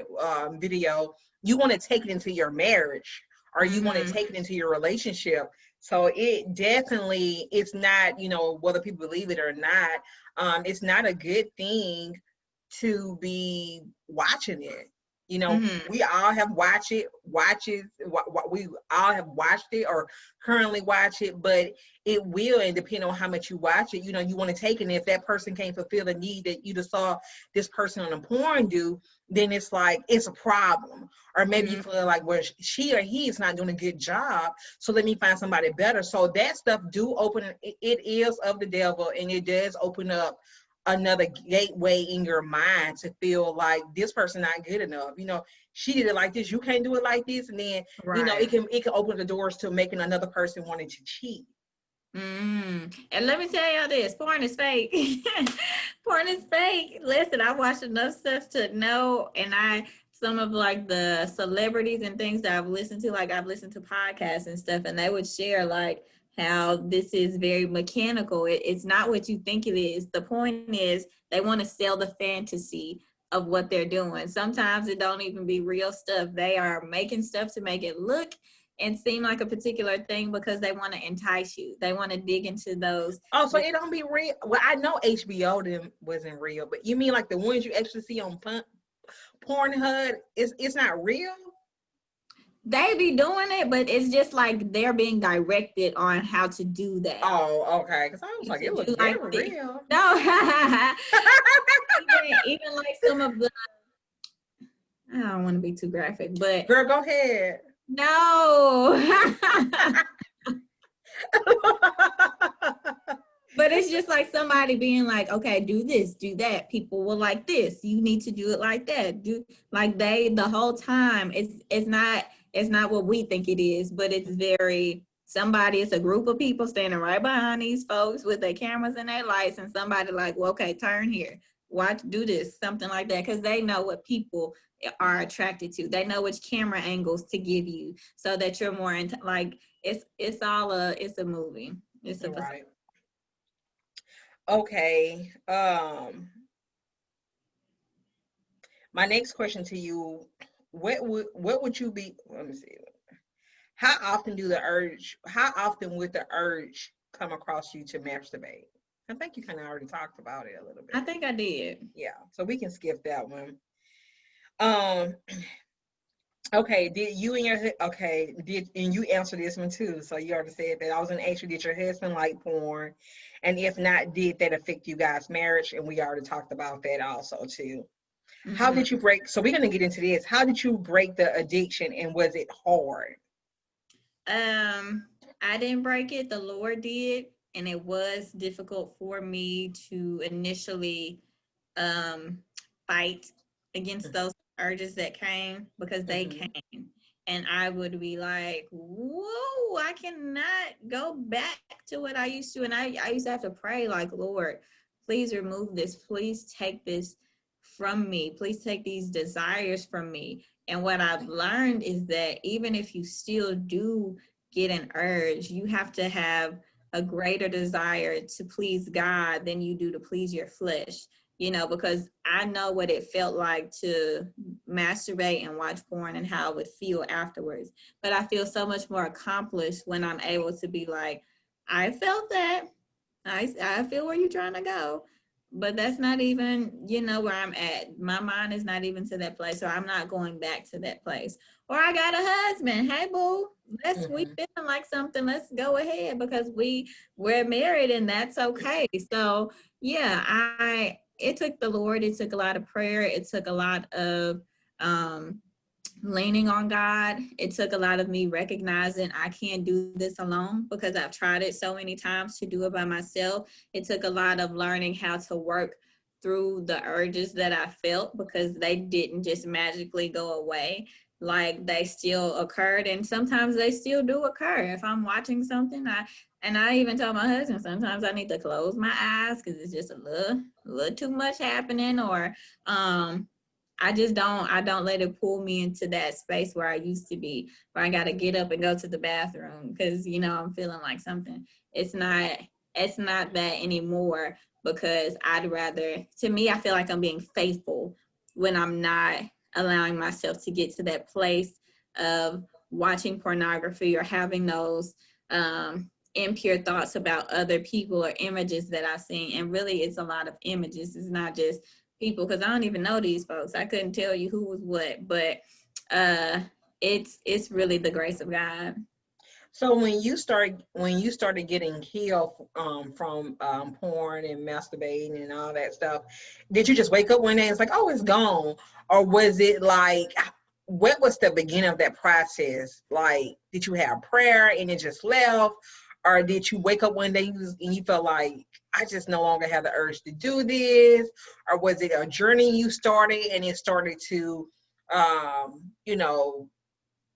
video, you want to take it into your marriage or you want to take it into your relationship. So it definitely, it's not, you know, whether people believe it or not, it's not a good thing to be watching it. You know, we all have we all have watched it or currently watch it, but it will, and depending on how much you watch it, you know, you want to take it. And if that person can't fulfill the need that you just saw this person on the porn do, then it's like, it's a problem. Or maybe you feel like, well, she or he is not doing a good job, so let me find somebody better. So that stuff do open, it is of the devil, and it does open up another gateway in your mind to feel like this person not good enough. You know, she did it like this, you can't do it like this. And then, you know, it can open the doors to making another person wanting to cheat. And let me tell y'all this, porn is fake. Porn is fake. Listen, I watched enough stuff to know, and some of like the celebrities and things that I've listened to, like I've listened to podcasts and stuff, and they would share like how this is very mechanical. It's not what you think it is. The point is they want to sell the fantasy of what they're doing. Sometimes it don't even be real stuff. They are making stuff to make it look and seem like a particular thing because they want to entice you. They want to dig into those. Oh, so it don't be real. Well, I know HBO them wasn't real, but you mean like the ones you actually see on Pornhub? It's not real? They be doing it, but it's just like they're being directed on how to do that. Oh, okay. Because I was like, it looks very real. No, even like some of the, I don't want to be too graphic, but girl, go ahead. No. But it's just like somebody being like, okay, do this, do that. People will like this. You need to do it like that. Do like the whole time. It's not It's not what we think it is, but it's it's a group of people standing right behind these folks with their cameras and their lights, and somebody like, well, okay, turn here, watch, do this, something like that, because they know what people are attracted to. They know which camera angles to give you so that you're more into, like, it's a movie. It's a Right. Okay. My next question to you, what would you be, let me see. How often would the urge come across you to masturbate? I think you kind of already talked about it a little I bit. think I did. Yeah, so we can skip that one. Um, okay, and you answered this one too. So you already said that. I was gonna ask you, did your husband like porn? And if not, did that affect you guys' marriage? And we already talked about that also too. How Mm-hmm. did you break? So we're gonna get into this. How did you break the addiction, and was it hard? I didn't break it. The Lord did, and it was difficult for me to initially um fight against those urges that came, because they Mm-hmm. came, and I would be like, whoa, I cannot go back to what I used to. And I used to have to pray like, Lord, please remove this, please take this from me, please take these desires from me. And what I've learned is that even if you still do get an urge, you have to have a greater desire to please God than you do to please your flesh. Because I know what it felt like to masturbate and watch porn and how I would feel afterwards. But I feel so much more accomplished when I'm able to be like, I felt that. I feel where you're trying to go. But that's not even, where I'm at. My mind is not even to that place. So I'm not going back to that place. Or I got a husband. Hey, boo, we Mm-hmm. feeling like something. Let's go ahead, because we're married, and that's okay. So yeah, it took the Lord. It took a lot of prayer. It took a lot of um leaning on God. It took a lot of me recognizing I can't do this alone, because I've tried it so many times to do it by myself. It took a lot of learning how to work through the urges that I felt, because they didn't just magically go away. Like, they still occurred, and sometimes they still do occur. If I'm watching something, I even tell my husband, sometimes I need to close my eyes because it's just a little too much happening. Or I don't let it pull me into that space where I used to be, where I got to get up and go to the bathroom because, I'm feeling like something. It's not that anymore, because to me, I feel like I'm being faithful when I'm not allowing myself to get to that place of watching pornography or having those impure thoughts about other people or images that I've seen. And really, it's a lot of images. It's not just people, because I don't even know these folks. I couldn't tell you who was what, but it's really the grace of God. So when you started getting healed from porn and masturbating and all that stuff, did you just wake up one day and it's like, oh, it's gone, or was it like, what was the beginning of that process? Like, did you have prayer and it just left, or did you wake up one day and you felt like, I just no longer have the urge to do this, or was it a journey you started and it started to, you know,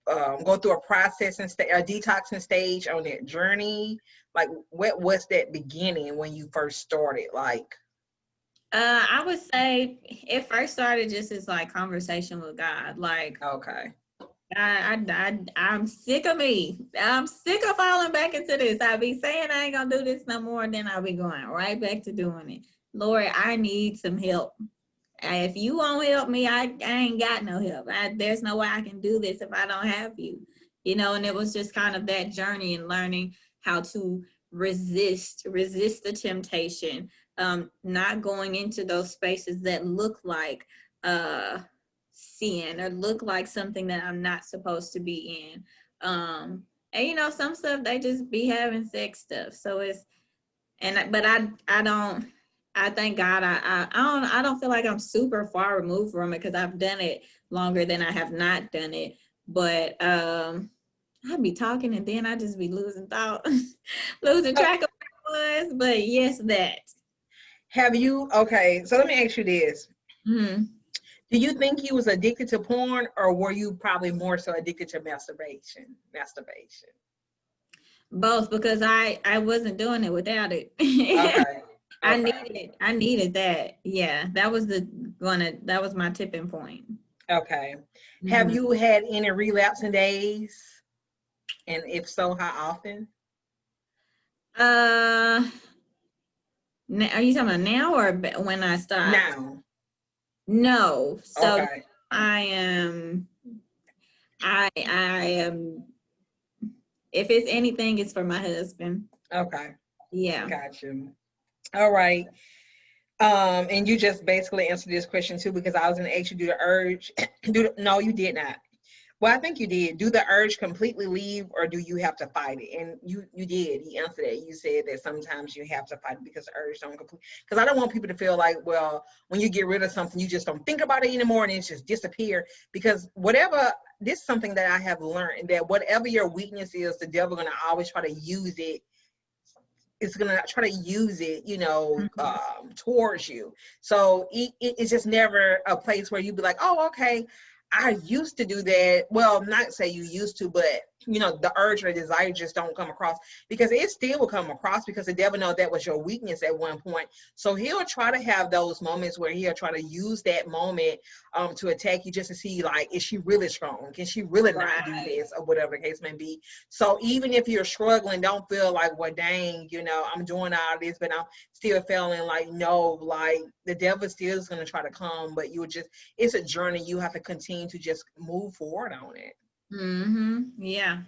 go through a process and a detoxing stage on that journey? Like, what was that beginning when you first started? Like, I would say it first started just as like conversation with God. Like, okay, I'm sick of me. I'm sick of falling back into this. I be saying I ain't gonna do this no more, and then I'll be going right back to doing it. Lord, I need some help. If you won't help me, I ain't got no help. There's no way I can do this if I don't have you. And it was just kind of that journey and learning how to resist the temptation, not going into those spaces that look like sin or look like something that I'm not supposed to be in. And some stuff they just be having sex stuff. So but I don't. I thank God. I don't feel like I'm super far removed from it, because I've done it longer than I have not done it. But I'd be talking and then I just be losing thought, losing so track of where it was. But yes, that. have you? Okay, so let me ask you this: Mm-hmm. Do you think you was addicted to porn, or were you probably more so addicted to masturbation? Both, because I wasn't doing it without it. Okay. I needed that. Yeah, that was that was my tipping point. Okay. Have Mhm. you had any relapsing days? And if so, how often? Uh, are you talking about now or when I stopped? Now. No. So Okay. I am. I am. If it's anything, it's for my husband. Okay. Yeah. Got you. All right. And you just basically answered this question too, because I was gonna ask you, do the urge no, you did not. Well, I think you did. Do the urge completely leave, or do you have to fight it? And you did. You answered it. You said that sometimes you have to fight it because the urge don't complete. Because I don't want people to feel like, well, when you get rid of something, you just don't think about it anymore and it just disappear. Because whatever, this is something that I have learned, that whatever your weakness is, the devil gonna always try to use it. It's gonna try to use it, towards you. So it's just never a place where you be like, oh, okay, I used to do that. Well, not say you used to, but the urge or desire just don't come across, because it still will come across, because the devil know that was your weakness at one point. So he'll try to have those moments where he'll try to use that moment to attack you, just to see, like, is she really strong? Can she really not do this, or whatever the case may be? So even if you're struggling, don't feel like, well, dang, I'm doing all this, but I'm still feeling like, no, like the devil still is going to try to come, but it's a journey. You have to continue to just move forward on it. Yeah.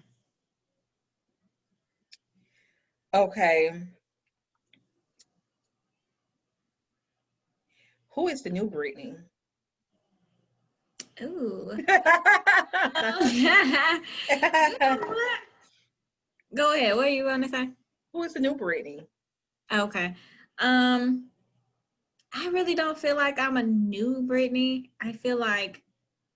Okay. Who is the new Brittany? Ooh. You know what? Go ahead. What are you going to say? Who is the new Brittany? Okay. I really don't feel like I'm a new Brittany. I feel like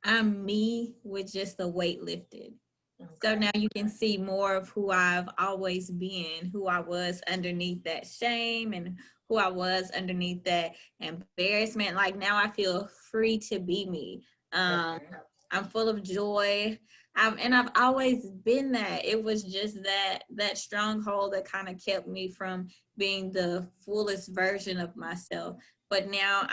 I'm me with just the weight lifted. Okay. So now you can see more of who I've always been, who I was underneath that shame and who I was underneath that embarrassment. Like now I feel free to be me. Okay. I'm full of joy. I've always been that. It was just that stronghold that kind of kept me from being the fullest version of myself. But now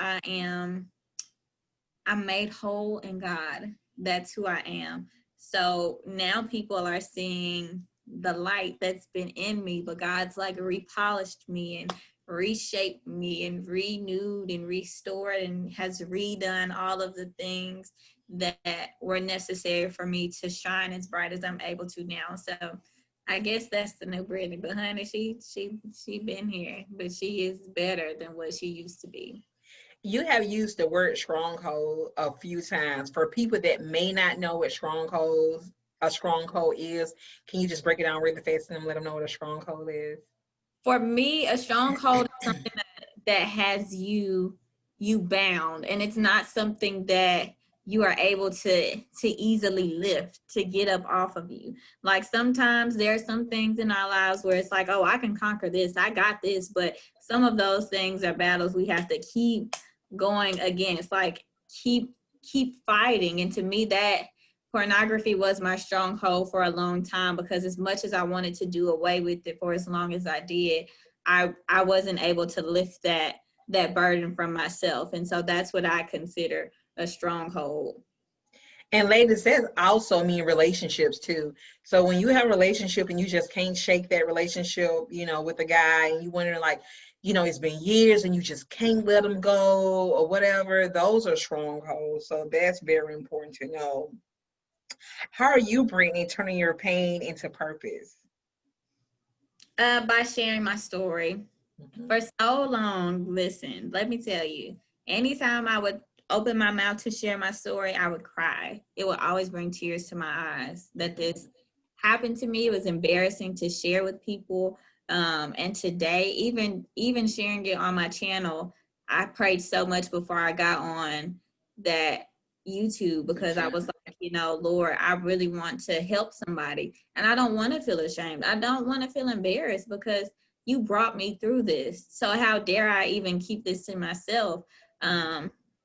I'm made whole in God. That's who I am. So now people are seeing the light that's been in me, but God's like repolished me and reshaped me and renewed and restored and has redone all of the things that were necessary for me to shine as bright as I'm able to now. So I guess that's the new Brittany. But honey, she been here, but she is better than what she used to be. You have used the word stronghold a few times. For people that may not know what a stronghold is, can you just break it down really fast and let them know what a stronghold is? For me, a stronghold is something that has you bound, and it's not something that you are able to easily lift, to get up off of you. Like sometimes there are some things in our lives where it's like, oh, I can conquer this, I got this, but some of those things are battles we have to keep going against, like keep fighting. And to me, that pornography was my stronghold for a long time, because as much as I wanted to do away with it for as long as I did, I wasn't able to lift that burden from myself. And so that's what I consider a stronghold. And ladies, that also mean relationships too. So when you have a relationship and you just can't shake that relationship, with a guy, and you wonder, like, it's been years and you just can't let him go or whatever, those are strongholds. So that's very important to know. How are you, Brittany, turning your pain into purpose? By sharing my story. For so long, listen, let me tell you, anytime I would open my mouth to share my story, I would cry. It would always bring tears to my eyes that this happened to me. It was embarrassing to share with people. And today, even sharing it on my channel, I prayed so much before I got on that YouTube, because I was like, Lord, I really want to help somebody. And I don't want to feel ashamed. I don't want to feel embarrassed, because you brought me through this. So how dare I even keep this to myself?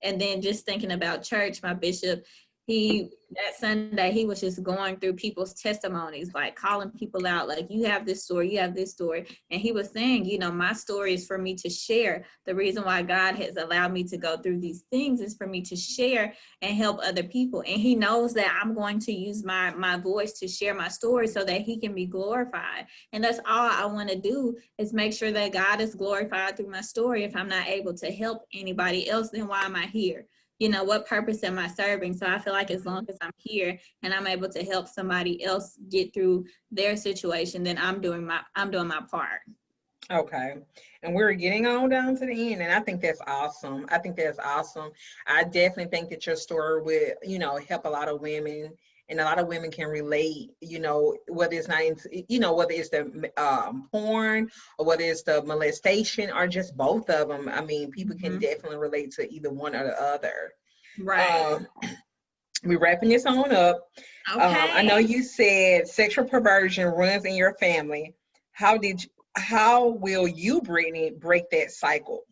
And then just thinking about church, my bishop, that Sunday, he was just going through people's testimonies, like calling people out, like, you have this story, you have this story. And he was saying, you know, my story is for me to share. The reason why God has allowed me to go through these things is for me to share and help other people. And he knows that I'm going to use my voice to share my story so that he can be glorified. And that's all I want to do, is make sure that God is glorified through my story. If I'm not able to help anybody else, then why am I here? You know, what purpose am I serving? So I feel like as long as I'm here and I'm able to help somebody else get through their situation, then I'm doing my part. Okay. And we're getting on down to the end, and I think that's awesome. I think that's awesome. I definitely think that your story would, you know, help a lot of women, and a lot of women can relate, you know, whether it's not, you know, whether it's the porn or whether it's the molestation or just both of them. I mean, people can definitely relate to either one or the other. Right. We're wrapping this on up. Okay. I know you said sexual perversion runs in your family. How will you, Brittany, break that cycle?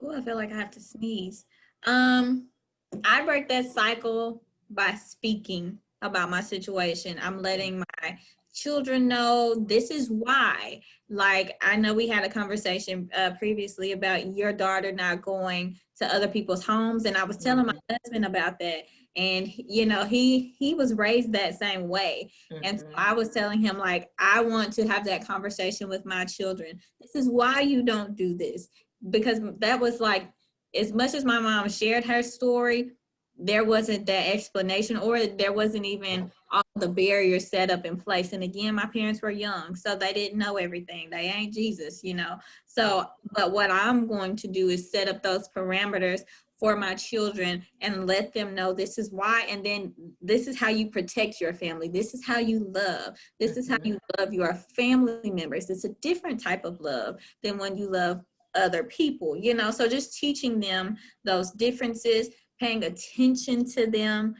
Oh, I feel like I have to sneeze. I break that cycle by speaking about my situation. I'm letting my children know this is why. Like, I know we had a conversation previously about your daughter not going to other people's homes, and I was telling my husband about that. And, you know, he was raised that same way. And so I was telling him, like, I want to have that conversation with my children. This is why you don't do this. Because that was like, as much as my mom shared her story, there wasn't that explanation, or there wasn't even all the barriers set up in place. And again, my parents were young, so they didn't know everything. They ain't Jesus, you know. So, but what I'm going to do is set up those parameters for my children and let them know this is why. And then this is how you protect your family. This is how you love. This is how you love your family members. It's a different type of love than when you love other people, you know. So just teaching them those differences, paying attention to them,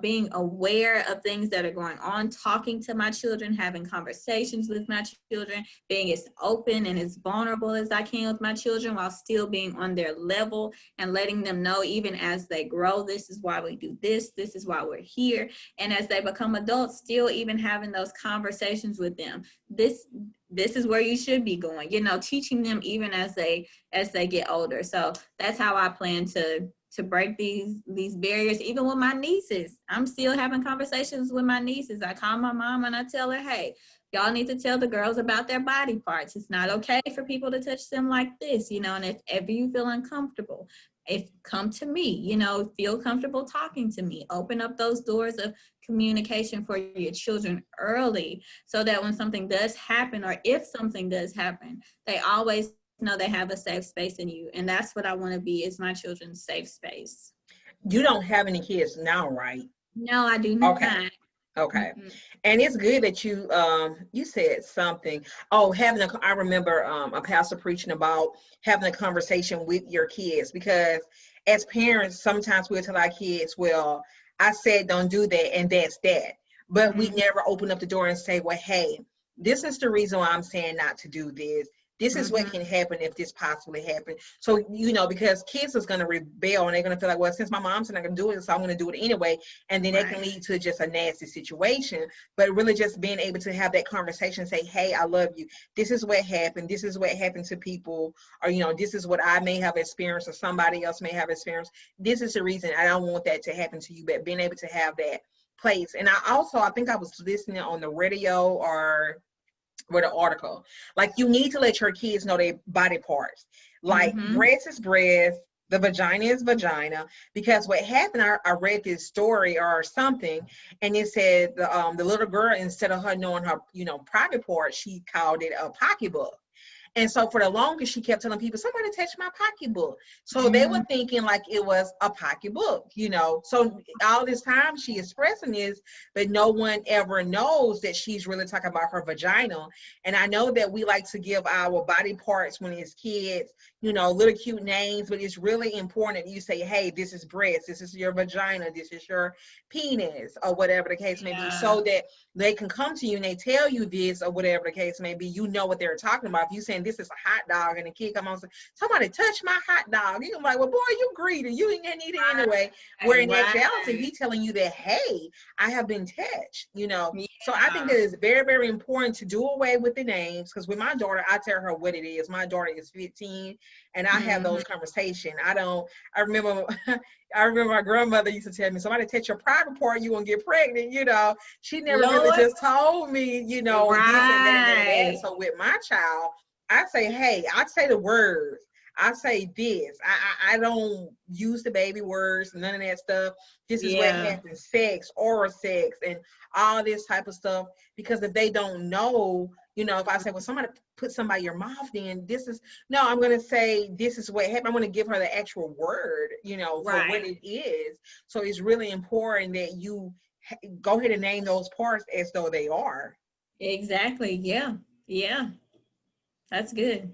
being aware of things that are going on, talking to my children, having conversations with my children, being as open and as vulnerable as I can with my children while still being on their level, and letting them know, even as they grow, this is why we do this is why we're here. And as they become adults, still even having those conversations with them. This is where you should be going, you know, teaching them even as they get older. So that's how I plan to break these barriers. Even with my nieces, I'm still having conversations with my nieces. I call my mom and I tell her, hey, y'all need to tell the girls about their body parts. It's not okay for people to touch them like this, you know. And if ever you feel uncomfortable, come to me, you know, feel comfortable talking to me. Open up those doors of communication for your children early, so that when something does happen, or if something does happen, they always know they have a safe space in you. And that's what I want to be, is my children's safe space. You don't have any kids now, right? No, I do not. Okay. And it's good that you said something. Oh, I remember a pastor preaching about having a conversation with your kids, because as parents, sometimes we'll tell our kids, well, I said don't do that, and that's that. But we never open up the door and say, well, hey, this is the reason why I'm saying not to do this. This is what can happen if this possibly happened. So, you know, because kids is going to rebel, and they're going to feel like, well, since my mom's not going to do it, so I'm going to do it anyway. And then that can lead to just a nasty situation. But really just being able to have that conversation, say, hey, I love you. This is what happened. This is what happened to people. Or, you know, this is what I may have experienced, or somebody else may have experienced. This is the reason I don't want that to happen to you. But being able to have that place. And I think I was listening on the radio or with an article, like, you need to let your kids know their body parts. Like, breast is breast, the vagina is vagina. Because what happened, I read this story or something, and it said the little girl, instead of her knowing her, you know, private part, she called it a pocketbook. And so for the longest, she kept telling people, somebody touched my pocketbook. So they were thinking like it was a pocketbook, you know. So all this time she expressing this, but no one ever knows that she's really talking about her vagina. And I know that we like to give our body parts when it's kids, you know, little cute names, but it's really important that you say, hey, this is breast, this is your vagina, this is your penis, or whatever the case may be, so that they can come to you and they tell you this, or whatever the case may be, you know what they're talking about. If you saying and this is a hot dog, and the kid come on and say, somebody touched my hot dog. You're like, well, boy, you greedy. You didn't eat it anyway. Where in actuality, he's telling you that, hey, I have been touched, you know. Yeah. So I think that it's very, very important to do away with the names, because with my daughter, I tell her what it is. My daughter is 15, and I have those conversations. I remember my grandmother used to tell me, somebody touch your private part, you won't get pregnant, you know. She never really just told me, you know, this and that and that. So with my child, I say, hey, I say the words. I say this. I don't use the baby words, none of that stuff. This is what happens, sex, oral sex, and all this type of stuff. Because if they don't know, you know, if I say, well, somebody put somebody in your mouth, then this is, no, I'm going to say, this is what happened. I'm going to give her the actual word, you know, for what it is. So it's really important that you go ahead and name those parts as though they are. Exactly. Yeah. Yeah. That's good.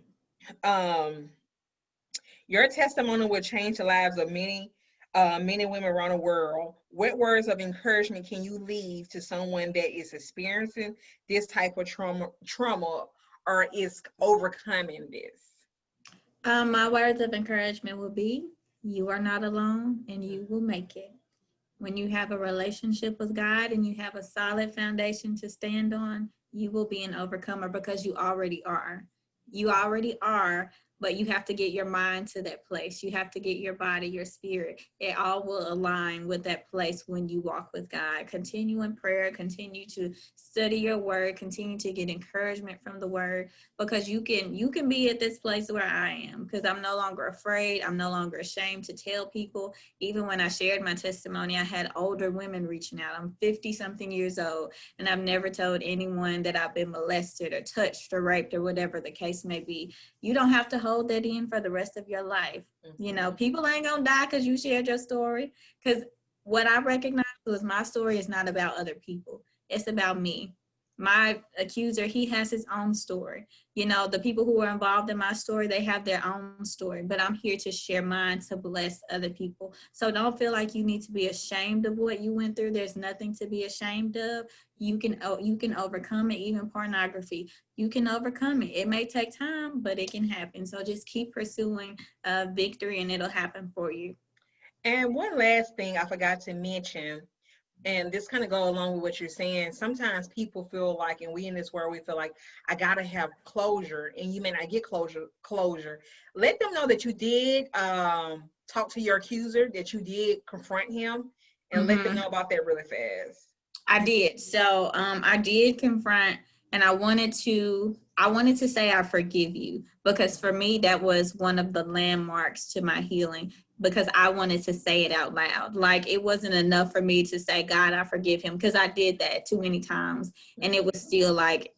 Your testimony will change the lives of many women around the world. What words of encouragement can you leave to someone that is experiencing this type of trauma or is overcoming this? My words of encouragement will be, you are not alone and you will make it. When you have a relationship with God and you have a solid foundation to stand on, you will be an overcomer, because you already are. You already are, but you have to get your mind to that place. You have to get your body, your spirit. It all will align with that place when you walk with God. Continue in prayer, continue to study your word, continue to get encouragement from the word, because you can be at this place where I am, because I'm no longer afraid. I'm no longer ashamed to tell people. Even when I shared my testimony, I had older women reaching out. I'm 50 something years old, and I've never told anyone that I've been molested or touched or raped or whatever the case may be. You don't have to hold that in for the rest of your life. You know, people ain't gonna die because you shared your story. Because what I recognized was my story is not about other people. It's about me. My accuser, he has his own story. You know, the people who are involved in my story, they have their own story, but I'm here to share mine to bless other people. So don't feel like you need to be ashamed of what you went through. There's nothing to be ashamed of. You can overcome it. Even pornography, you can overcome it. It may take time, but it can happen. So just keep pursuing victory, and it'll happen for you. And one last thing I forgot to mention, and this kind of go along with what you're saying. Sometimes people feel like, and we in this world, we feel like I gotta have closure, and you may not get closure. Let them know that you did talk to your accuser, that you did confront him, and let them know about that really fast. I did. So I did confront, and I wanted to say I forgive you, because for me that was one of the landmarks to my healing, because I wanted to say it out loud. Like, it wasn't enough for me to say, God, I forgive him, because I did that too many times, and it was still like,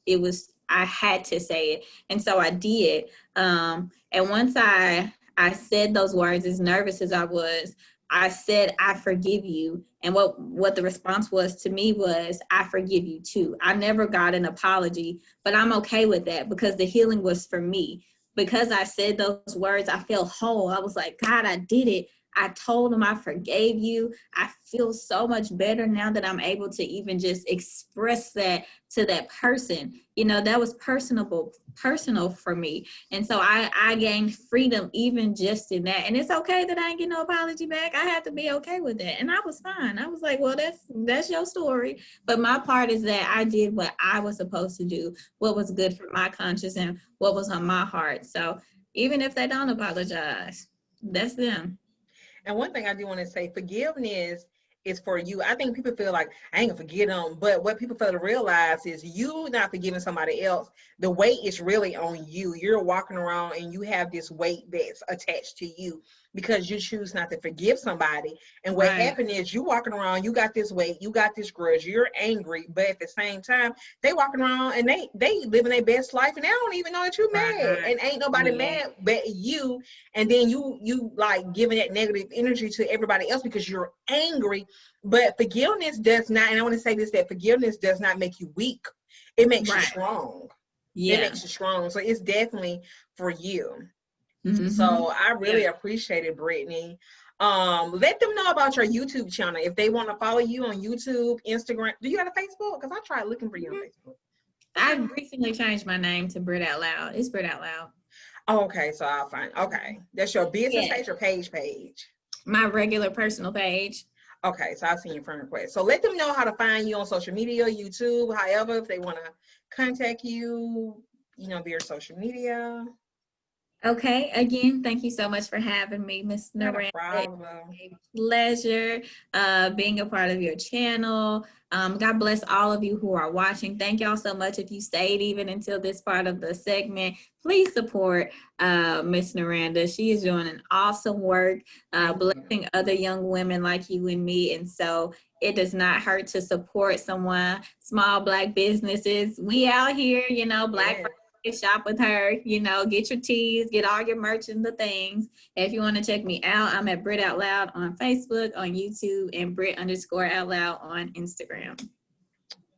I had to say it. And so I did. And once I said those words, as nervous as I was, I said, I forgive you. And what the response was to me was, I forgive you too. I never got an apology, but I'm okay with that, because the healing was for me. Because I said those words, I felt whole. I was like, God, I did it. I told him I forgave you. I feel so much better now that I'm able to even just express that to that person. You know, that was personal for me. And so I gained freedom even just in that. And it's okay that I didn't get no apology back. I had to be okay with that. And I was fine. I was like, well, that's your story. But my part is that I did what I was supposed to do, what was good for my conscience and what was on my heart. So even if they don't apologize, that's them. And one thing I do want to say, forgiveness is for you. I think people feel like, I ain't gonna forget them, but what people fail to realize is, you not forgiving somebody else, the weight is really on you. You're walking around and you have this weight that's attached to you because you choose not to forgive somebody. And what happened is, you walking around, you got this weight, you got this grudge, you're angry, but at the same time, they walking around and they living their best life, and they don't even know that you're mad, and ain't nobody mad but you. And then you like giving that negative energy to everybody else because you're angry. But forgiveness does not, and I want to say this, that forgiveness does not make you weak. It makes you strong. It makes you strong. So it's definitely for you. So I really appreciate it, Brittany. Let them know about your YouTube channel if they want to follow you on YouTube, Instagram. Do you have a Facebook? Because I tried looking for you on Facebook. I recently changed my name to Brit Out Loud. It's Brit Out Loud. Oh, okay, so I'll find. Okay, that's your business Yeah. page or page? My regular personal page. Okay, so I've seen your friend request. So let them know how to find you on social media, YouTube, however, if they want to contact you, via social media. Okay, again, thank you so much for having me, Miss Not a Naranda. problem. A pleasure being a part of your channel. God bless all of you who are watching. Thank y'all so much. If you stayed even until this part of the segment, please support Miss Naranda. She is doing an awesome work, blessing other young women like you and me. And so it does not hurt to support someone, small Black businesses. We out here, Black Yes. shop with her, get your teas, get all your merch and the things. If you want to check me out, I'm at Brit Out Loud on Facebook, on YouTube, and Brit_Out Loud on Instagram.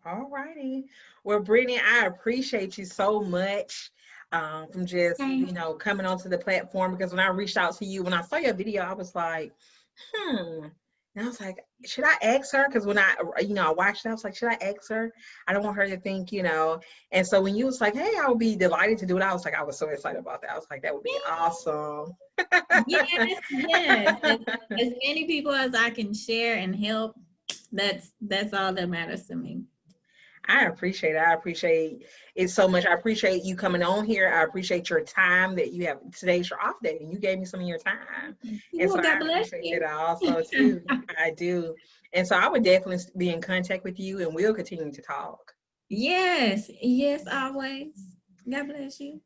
All righty. Well, Brittany, I appreciate you so much from just, coming onto the platform, because when I reached out to you, when I saw your video, I was like, And I was like, should I ask her? Because when I watched it, I was like, should I ask her? I don't want her to think, And so when you was like, hey, I would be delighted to do it, I was like, I was so excited about that. I was like, that would be awesome. Yes. As many people as I can share and help, that's all that matters to me. I appreciate it. I appreciate it so much. I appreciate you coming on here. I appreciate your time that you have. Today's your off day, and you gave me some of your time. And so I appreciate it also too. I do. And so I would definitely be in contact with you, and we'll continue to talk. Yes, always. God bless you.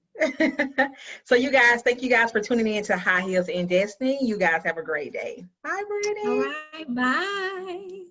So you guys, thank you guys for tuning in to High Heels and Destiny. You guys have a great day. Bye, Brittany. All right, bye.